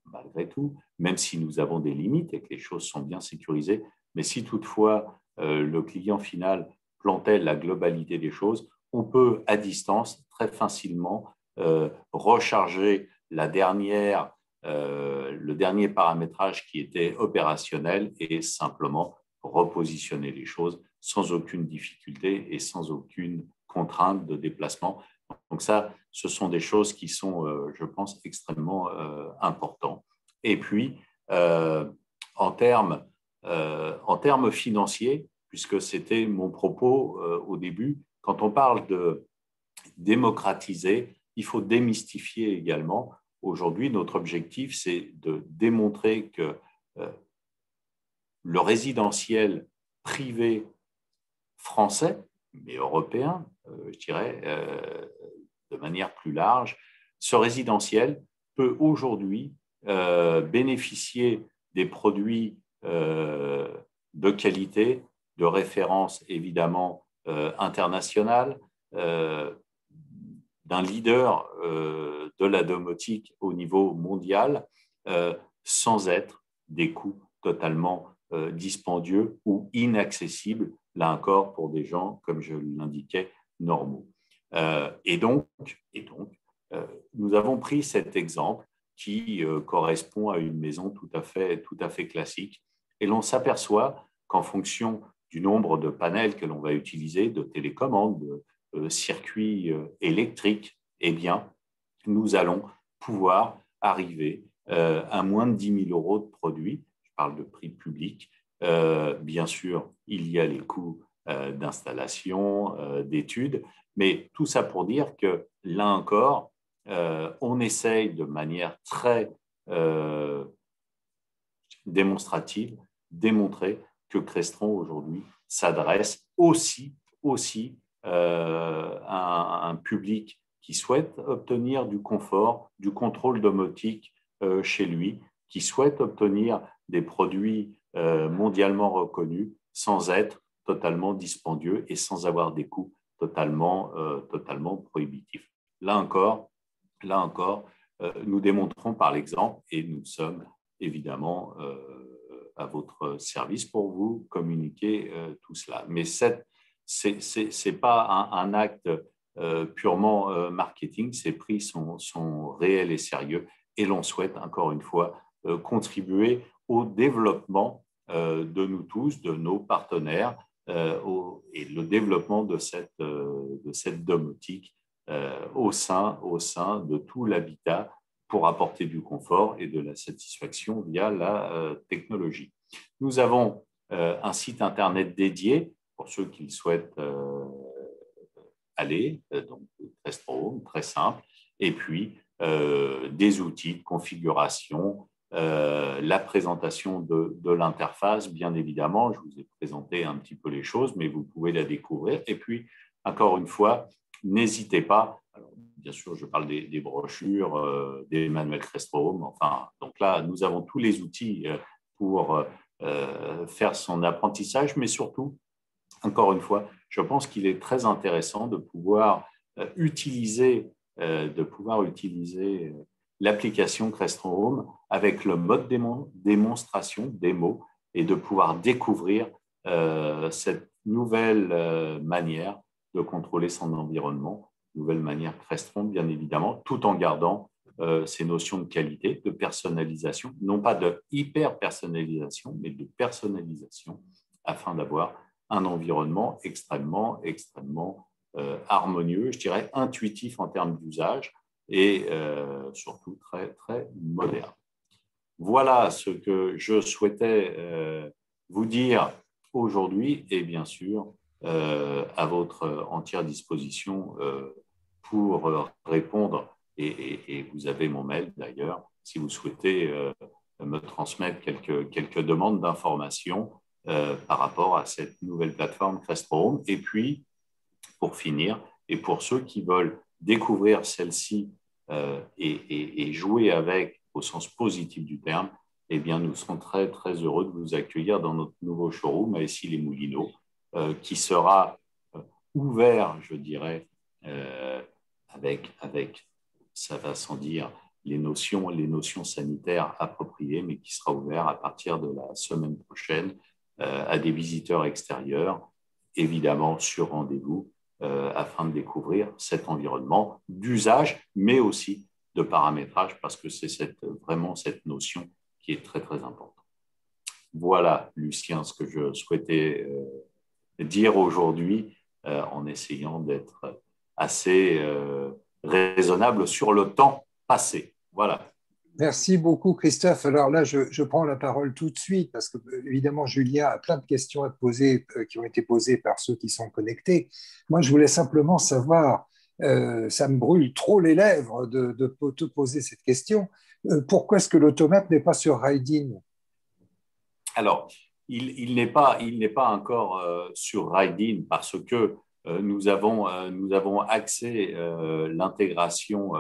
même si nous avons des limites et que les choses sont bien sécurisées, mais si toutefois le client final plantait la globalité des choses, on peut à distance très facilement recharger le dernier paramétrage qui était opérationnel et simplement repositionner les choses sans aucune difficulté et sans aucune contrainte de déplacement. Donc ça, ce sont des choses qui sont, je pense, extrêmement importantes. Et puis, en termes financiers, puisque c'était mon propos au début, quand on parle de démocratiser, il faut démystifier également. Aujourd'hui, notre objectif, c'est de démontrer que le résidentiel privé français, mais européen, je dirais, de manière plus large, ce résidentiel peut aujourd'hui bénéficier des produits de qualité, de référence évidemment internationale, d'un leader de la domotique au niveau mondial, sans être des coûts totalement dispendieux ou inaccessibles, là encore pour des gens, comme je l'indiquais, normaux. Et donc, nous avons pris cet exemple qui correspond à une maison tout à fait classique, et l'on s'aperçoit qu'en fonction du nombre de panels que l'on va utiliser, de télécommandes, de circuits électriques, eh bien, nous allons pouvoir arriver à moins de 10 000 euros de produits. Je parle de prix public. Bien sûr, il y a les coûts d'installation, d'études, mais tout ça pour dire que, là encore, on essaye de manière très démonstrative démontrer que Crestron aujourd'hui s'adresse aussi à un public qui souhaite obtenir du confort, du contrôle domotique chez lui, qui souhaite obtenir des produits mondialement reconnus sans être totalement dispendieux et sans avoir des coûts totalement prohibitifs. Là encore, nous démontrons par l'exemple, et nous sommes évidemment à votre service pour vous communiquer tout cela. Mais ce n'est pas un acte purement marketing, ces prix sont réels et sérieux, et l'on souhaite encore une fois contribuer au développement de nous tous, de nos partenaires, et le développement de cette domotique au sein de tout l'habitat pour apporter du confort et de la satisfaction via la technologie. Nous avons un site internet dédié pour ceux qui souhaitent aller, donc Crestron, très simple, et puis des outils de configuration, la présentation de l'interface, bien évidemment. Je vous ai présenté un petit peu les choses, mais vous pouvez la découvrir. Et puis, encore une fois, n'hésitez pas. Alors, bien sûr, je parle des brochures, des manuels Crestron. Enfin, donc là, nous avons tous les outils pour faire son apprentissage, mais surtout, encore une fois, je pense qu'il est très intéressant de pouvoir utiliser l'application Crestron Home avec le mode démonstration, démo, et de pouvoir découvrir cette nouvelle manière de contrôler son environnement, nouvelle manière Crestron, bien évidemment, tout en gardant ces notions de qualité, de personnalisation, non pas de hyper-personnalisation, mais de personnalisation, afin d'avoir un environnement extrêmement harmonieux, je dirais intuitif en termes d'usage et surtout très, très moderne. Voilà ce que je souhaitais vous dire aujourd'hui et bien sûr à votre entière disposition pour répondre. Et vous avez mon mail d'ailleurs, si vous souhaitez me transmettre quelques demandes d'informations par rapport à cette nouvelle plateforme Crestron Home. Et puis, pour finir, et pour ceux qui veulent découvrir celle-ci et jouer avec au sens positif du terme, eh bien, nous serons très, très heureux de vous accueillir dans notre nouveau showroom à Issy-les-Moulineaux, qui sera ouvert, je dirais, avec, ça va sans dire, les notions sanitaires appropriées, mais qui sera ouvert à partir de la semaine prochaine à des visiteurs extérieurs, évidemment sur rendez-vous, afin de découvrir cet environnement d'usage, mais aussi de paramétrage, parce que c'est vraiment cette notion qui est très, très importante. Voilà, Lucien, ce que je souhaitais dire aujourd'hui en essayant d'être assez raisonnable sur le temps passé. Voilà. Merci beaucoup, Christophe. Alors là, je prends la parole tout de suite parce que, évidemment, Julien a plein de questions à te poser qui ont été posées par ceux qui sont connectés. Moi, je voulais simplement savoir, ça me brûle trop les lèvres de te poser cette question. Pourquoi est-ce que l'automate n'est pas sur Raidin? Alors, il n'est pas encore sur Raidin parce que nous avons axé l'intégration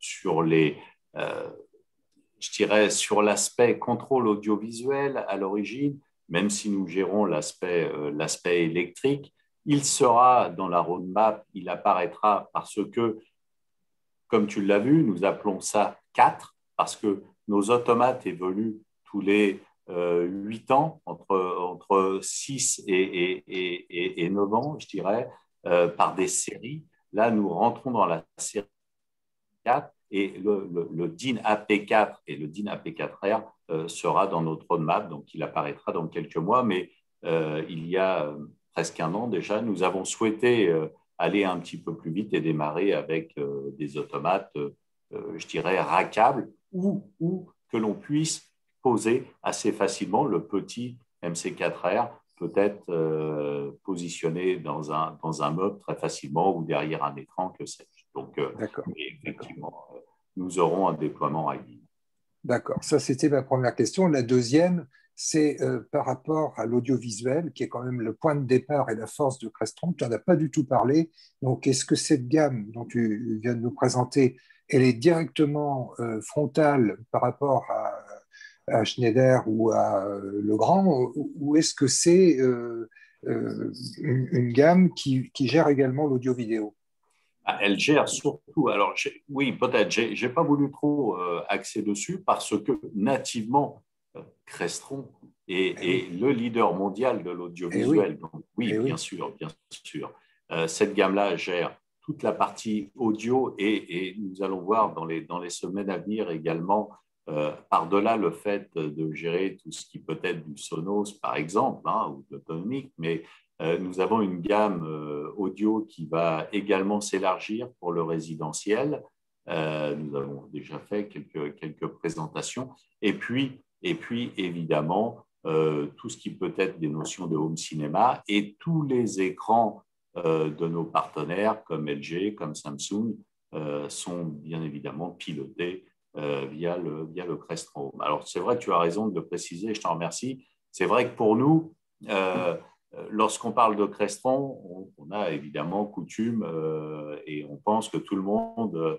sur je dirais, sur l'aspect contrôle audiovisuel à l'origine, même si nous gérons l'aspect électrique. Il sera dans la roadmap, il apparaîtra parce que, comme tu l'as vu, nous appelons ça 4 parce que nos automates évoluent tous les 8 ans, entre 6 et 9 ans, je dirais, par des séries. Là, nous rentrons dans la série 4 et le DIN AP4 et le DIN AP4R sera dans notre roadmap, donc il apparaîtra dans quelques mois, mais il y a presque un an déjà, nous avons souhaité aller un petit peu plus vite et démarrer avec des automates, je dirais, rackables ou que l'on puisse poser assez facilement le petit MC4R, peut-être positionné dans un meuble très facilement ou derrière un écran, que sais-je. Donc, effectivement, nous aurons un déploiement Raidin. D'accord, ça c'était ma première question. La deuxième, c'est par rapport à l'audiovisuel, qui est quand même le point de départ et la force de Crestron. Tu n'en as pas du tout parlé. Donc, est-ce que cette gamme dont tu viens de nous présenter, elle est directement frontale par rapport à Schneider ou à Legrand, ou est-ce que c'est une gamme qui gère également l'audio-vidéo? Elle gère surtout, alors oui, peut-être, j'ai pas voulu trop axer dessus parce que nativement, Crestron est le leader mondial de l'audiovisuel. Donc oui, bien sûr, bien sûr. Cette gamme-là gère toute la partie audio et nous allons voir dans les semaines à venir également, par-delà le fait de gérer tout ce qui peut être du Sonos, par exemple, ou de l'autonomique, mais nous avons une gamme audio qui va également s'élargir pour le résidentiel. Nous avons déjà fait quelques présentations. Et puis évidemment, tout ce qui peut être des notions de home cinéma et tous les écrans de nos partenaires comme LG, comme Samsung, sont bien évidemment pilotés via le Crestron Home. Alors, c'est vrai que tu as raison de le préciser, je t'en remercie. C'est vrai que pour nous, lorsqu'on parle de Crestron, on a évidemment coutume et on pense que tout le monde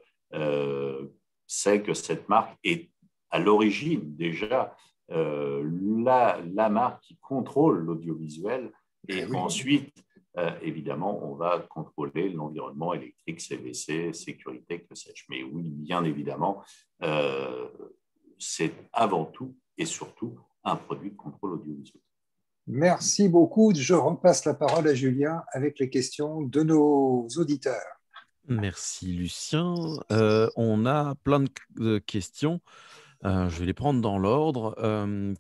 sait que cette marque est à l'origine déjà la marque qui contrôle l'audiovisuel et ensuite, évidemment, on va contrôler l'environnement électrique, CVC, sécurité, que sais-je. Mais oui, bien évidemment, c'est avant tout et surtout un produit de contrôle audiovisuel. Merci beaucoup. Je repasse la parole à Julien avec les questions de nos auditeurs. Merci Lucien. On a plein de questions. Je vais les prendre dans l'ordre.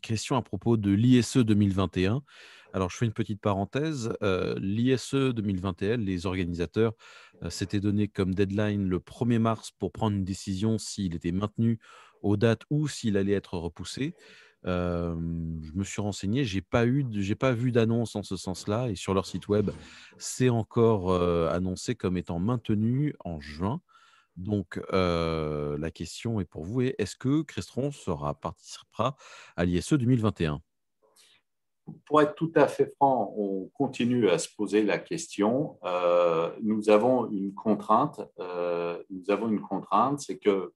Question à propos de l'ISE 2021. Alors, je fais une petite parenthèse. L'ISE 2021, les organisateurs s'étaient donné comme deadline le 1er mars pour prendre une décision s'il était maintenu aux dates ou s'il allait être repoussé. Je me suis renseigné, j'ai pas vu d'annonce en ce sens-là, et sur leur site web, c'est encore annoncé comme étant maintenu en juin. Donc, la question est pour vous, est-ce que Crestron participera à l'ISE 2021? Pour être tout à fait franc, on continue à se poser la question. Nous avons une contrainte. C'est que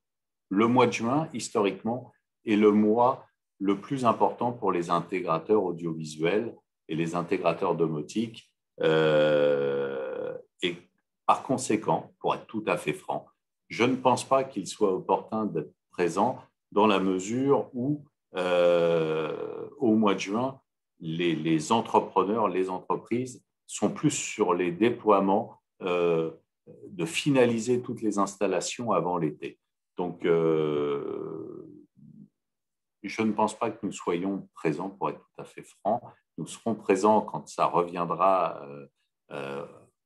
le mois de juin, historiquement, est le mois le plus important pour les intégrateurs audiovisuels et les intégrateurs domotiques. Et par conséquent, pour être tout à fait franc, je ne pense pas qu'il soit opportun d'être présent dans la mesure où, au mois de juin, les entrepreneurs, les entreprises sont plus sur les déploiements, de finaliser toutes les installations avant l'été. Donc, je ne pense pas que nous soyons présents, pour être tout à fait franc. Nous serons présents quand ça reviendra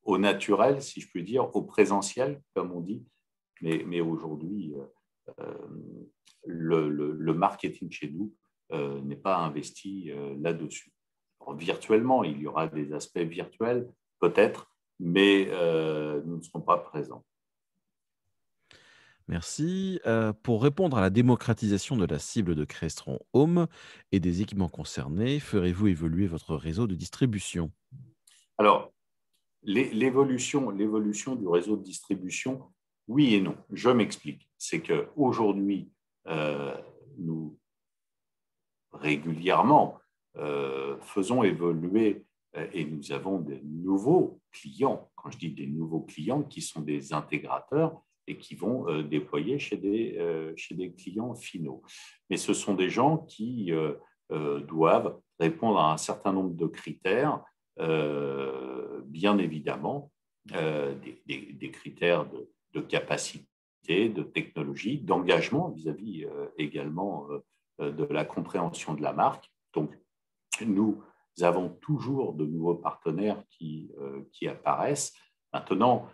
au naturel, si je puis dire, au présentiel, comme on dit. Mais aujourd'hui, le marketing chez nous n'est pas investi là-dessus. Alors, virtuellement, il y aura des aspects virtuels, peut-être, mais nous ne serons pas présents. Merci. Pour répondre à la démocratisation de la cible de Crestron Home et des équipements concernés, ferez-vous évoluer votre réseau de distribution? Alors, l'évolution du réseau de distribution, oui et non. Je m'explique. C'est qu'aujourd'hui, nous régulièrement faisons évoluer et nous avons des nouveaux clients. Quand je dis des nouveaux clients, qui sont des intégrateurs et qui vont déployer chez des clients finaux. Mais ce sont des gens qui doivent répondre à un certain nombre de critères, bien évidemment, des critères de capacité, de technologie, d'engagement vis-à-vis également de la compréhension de la marque. Donc, nous avons toujours de nouveaux partenaires qui apparaissent. Maintenant,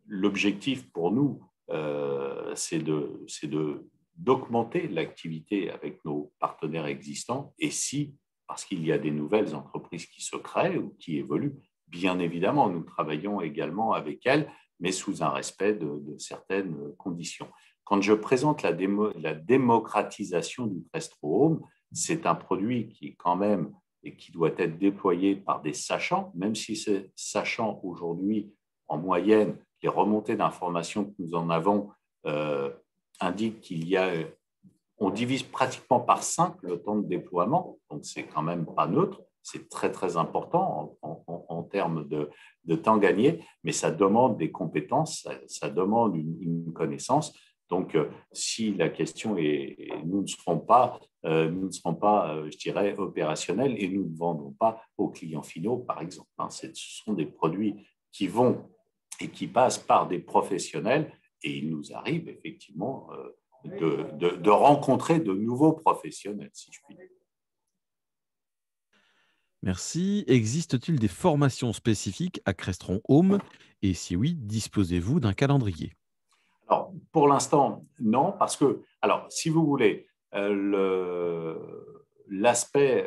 l'objectif pour nous, c'est d'augmenter l'activité avec nos partenaires existants. Et si, parce qu'il y a des nouvelles entreprises qui se créent ou qui évoluent, bien évidemment, nous travaillons également avec elles, mais sous un respect de certaines conditions. Quand je présente la démocratisation du Crestron Home, c'est un produit qui est quand même et qui doit être déployé par des sachants, même si ces sachants aujourd'hui, en moyenne, les remontées d'informations que nous en avons indiquent on divise pratiquement par 5 le temps de déploiement, donc c'est quand même pas neutre, c'est très très important en termes de temps gagné, mais ça demande des compétences, ça demande une connaissance. Donc, si la question est, nous ne serons pas, je dirais, opérationnels et nous ne vendons pas aux clients finaux, par exemple. Ce sont des produits qui vont et qui passent par des professionnels et il nous arrive effectivement de rencontrer de nouveaux professionnels, si je puis dire. Merci. Existe-t-il des formations spécifiques à Crestron Home? Et si oui, disposez-vous d'un calendrier? Alors, pour l'instant, non, parce que, alors, si vous voulez, l'aspect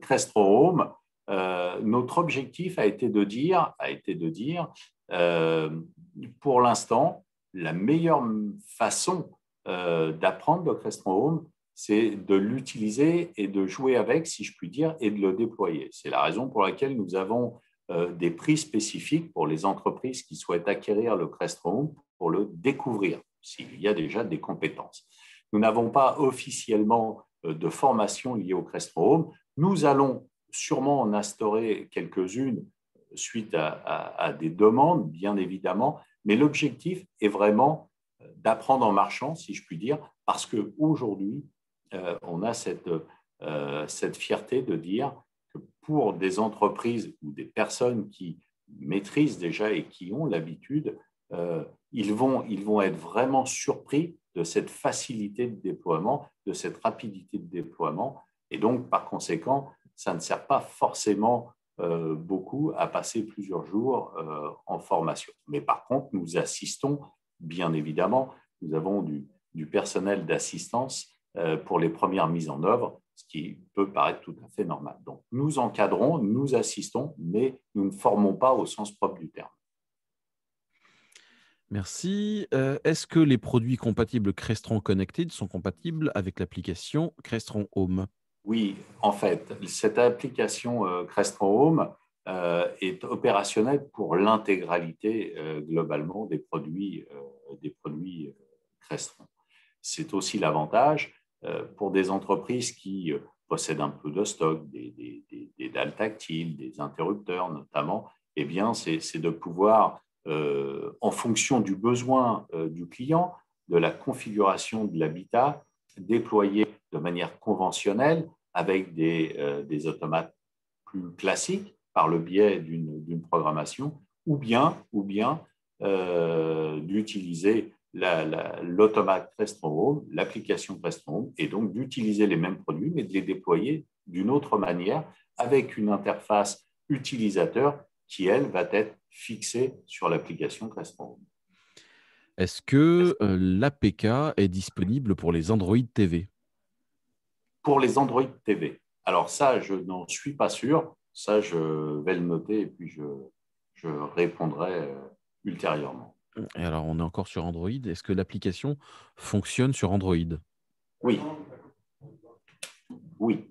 Crestron Home, notre objectif a été de dire, pour l'instant, la meilleure façon d'apprendre le Crestron Home, c'est de l'utiliser et de jouer avec, si je puis dire, et de le déployer. C'est la raison pour laquelle nous avons des prix spécifiques pour les entreprises qui souhaitent acquérir le Crestron Home pour le découvrir, s'il y a déjà des compétences. Nous n'avons pas officiellement de formation liée au Crestron Home. Nous allons sûrement en instaurer quelques-unes suite à des demandes, bien évidemment, mais l'objectif est vraiment d'apprendre en marchant, si je puis dire, parce qu'aujourd'hui, on a cette cette fierté de dire que pour des entreprises ou des personnes qui maîtrisent déjà et qui ont l'habitude, ils vont être vraiment surpris de cette facilité de déploiement, de cette rapidité de déploiement. Et donc, par conséquent, ça ne sert pas forcément beaucoup à passer plusieurs jours en formation. Mais par contre, nous assistons, bien évidemment, nous avons du personnel d'assistance pour les premières mises en œuvre, ce qui peut paraître tout à fait normal. Donc, nous encadrons, nous assistons, mais nous ne formons pas au sens propre du terme. Merci. Est-ce que les produits compatibles Crestron Connected sont compatibles avec l'application Crestron Home? Oui, en fait, cette application Crestron Home est opérationnelle pour l'intégralité globalement des produits Crestron. C'est aussi l'avantage pour des entreprises qui possèdent un peu de stock, des dalles tactiles, des interrupteurs notamment, eh bien, c'est de pouvoir, en fonction du besoin du client, de la configuration de l'habitat, déployer de manière conventionnelle avec des automates plus classiques par le biais d'une programmation, ou bien d'utiliser l'automate Crestron Home, l'application Crestron Home, et donc d'utiliser les mêmes produits, mais de les déployer d'une autre manière avec une interface utilisateur qui, elle, va être fixée sur l'application Crestron Home. Est-ce que l'APK est disponible pour les Android TV? Pour les Android TV. Alors ça, je n'en suis pas sûr. Ça, je vais le noter et puis je répondrai ultérieurement. Et alors, on est encore sur Android. Est-ce que l'application fonctionne sur Android? Oui. Oui.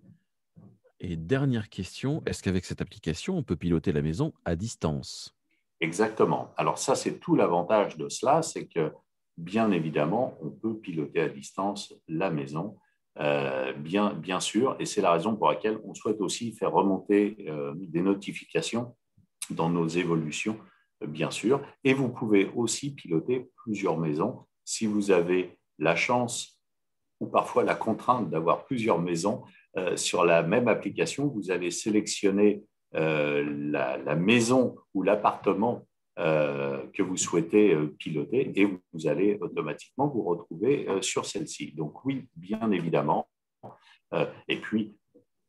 Et dernière question, est-ce qu'avec cette application, on peut piloter la maison à distance? Exactement. Alors ça, c'est tout l'avantage de cela, c'est que bien évidemment, on peut piloter à distance la maison, bien sûr, et c'est la raison pour laquelle on souhaite aussi faire remonter des notifications dans nos évolutions, bien sûr. Et vous pouvez aussi piloter plusieurs maisons si vous avez la chance ou parfois la contrainte d'avoir plusieurs maisons sur la même application. Vous allez sélectionner la maison ou l'appartement que vous souhaitez piloter et vous allez automatiquement vous retrouver sur celle-ci. Donc oui, bien évidemment. Et puis,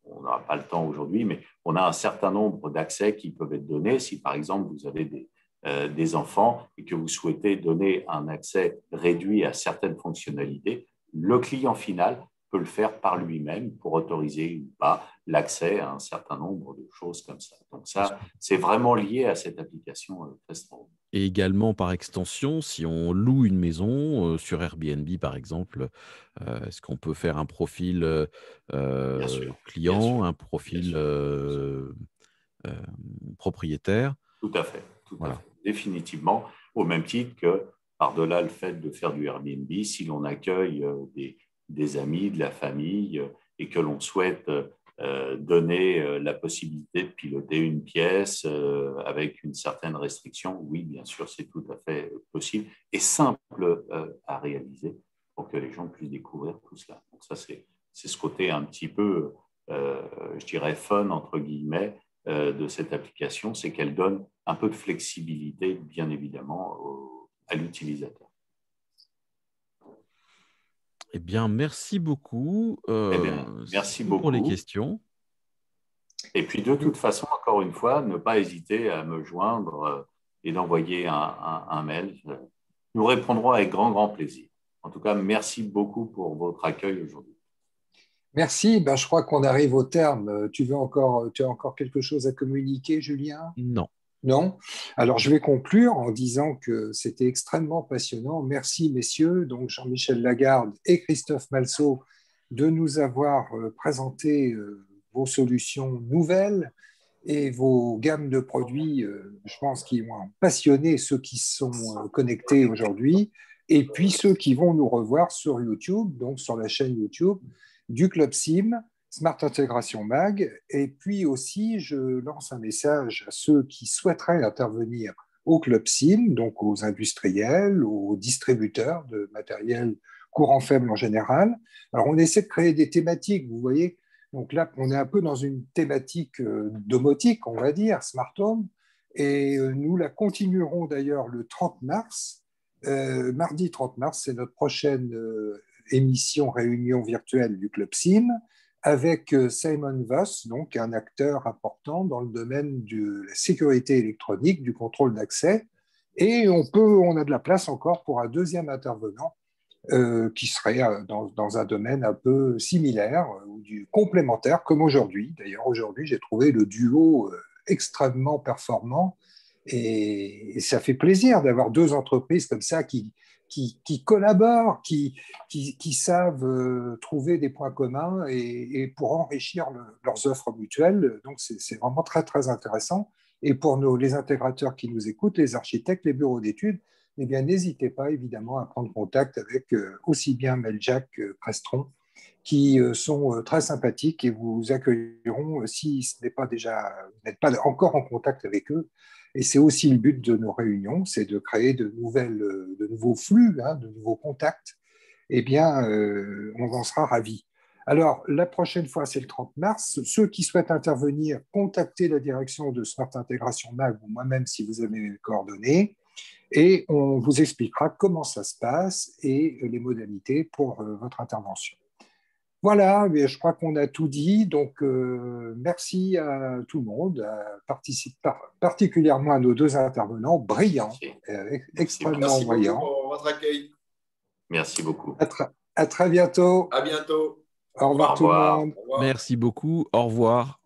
on n'aura pas le temps aujourd'hui, mais on a un certain nombre d'accès qui peuvent être donnés. Si par exemple vous avez des enfants et que vous souhaitez donner un accès réduit à certaines fonctionnalités, le client final peut le faire par lui-même pour autoriser ou pas l'accès à un certain nombre de choses comme ça. Donc ça, c'est vraiment lié à cette application Crestron. Et également, par extension, si on loue une maison sur Airbnb, par exemple, est-ce qu'on peut faire un profil client, bien sûr, un profil propriétaire? Tout à fait, Voilà. à fait. Définitivement, au même titre que, par-delà le fait de faire du Airbnb, si l'on accueille des amis, de la famille, et que l'on souhaite donner la possibilité de piloter une pièce avec une certaine restriction, oui, bien sûr, c'est tout à fait possible et simple à réaliser pour que les gens puissent découvrir tout cela. Donc ça, c'est ce côté un petit peu, je dirais, fun, entre guillemets, de cette application, c'est qu'elle donne un peu de flexibilité, bien évidemment, à l'utilisateur. Eh bien, merci beaucoup. Merci beaucoup pour les beaucoup. questions. Et puis, de toute façon, encore une fois, ne pas hésiter à me joindre et d'envoyer un mail. Nous répondrons avec grand plaisir. En tout cas, merci beaucoup pour votre accueil aujourd'hui. Merci. Je crois qu'on arrive au terme. Tu as encore quelque chose à communiquer, Julien? Non. Non? Alors, je vais conclure en disant que c'était extrêmement passionnant. Merci, messieurs, donc Jean-Michel Lagarde et Christophe Malceau, de nous avoir présenté vos solutions nouvelles et vos gammes de produits, je pense, qui ont passionné ceux qui sont connectés aujourd'hui, et puis ceux qui vont nous revoir sur YouTube, donc sur la chaîne YouTube du Club SIM, Smart Intégration Mag. Et puis aussi, je lance un message à ceux qui souhaiteraient intervenir au Club SIM, donc aux industriels, aux distributeurs de matériel courant faible en général. Alors, on essaie de créer des thématiques, vous voyez, Donc là, on est un peu dans une thématique domotique, on va dire, smart home, et nous la continuerons d'ailleurs le 30 mars. Mardi 30 mars, c'est notre prochaine émission, réunion virtuelle du Club SIM, avec Simon Voss, donc un acteur important dans le domaine de la sécurité électronique, du contrôle d'accès. Et on a de la place encore pour un deuxième intervenant qui serait dans un domaine un peu similaire ou complémentaire, comme aujourd'hui. D'ailleurs, aujourd'hui, j'ai trouvé le duo extrêmement performant et ça fait plaisir d'avoir deux entreprises comme ça qui collaborent, qui savent trouver des points communs et pour enrichir leurs offres mutuelles. Donc, c'est vraiment très, très intéressant. Et pour les intégrateurs qui nous écoutent, les architectes, les bureaux d'études, eh bien, n'hésitez pas évidemment à prendre contact avec aussi bien Meljac que Crestron, qui sont très sympathiques et vous accueilleront si ce n'est pas déjà, vous n'êtes pas encore en contact avec eux. Et c'est aussi le but de nos réunions, c'est de créer de nouveaux flux, de nouveaux contacts. Eh bien, on en sera ravis. Alors, la prochaine fois, c'est le 30 mars. Ceux qui souhaitent intervenir, contactez la direction de Smart Intégration MAG ou moi-même si vous avez mes coordonnées. Et on vous expliquera comment ça se passe et les modalités pour votre intervention. Voilà, mais je crois qu'on a tout dit. Donc, merci à tout le monde, particulièrement à nos deux intervenants, brillants, extrêmement voyants. Merci pour votre accueil. Merci beaucoup. À très bientôt. À bientôt. Au revoir tout le monde. Merci beaucoup. Au revoir.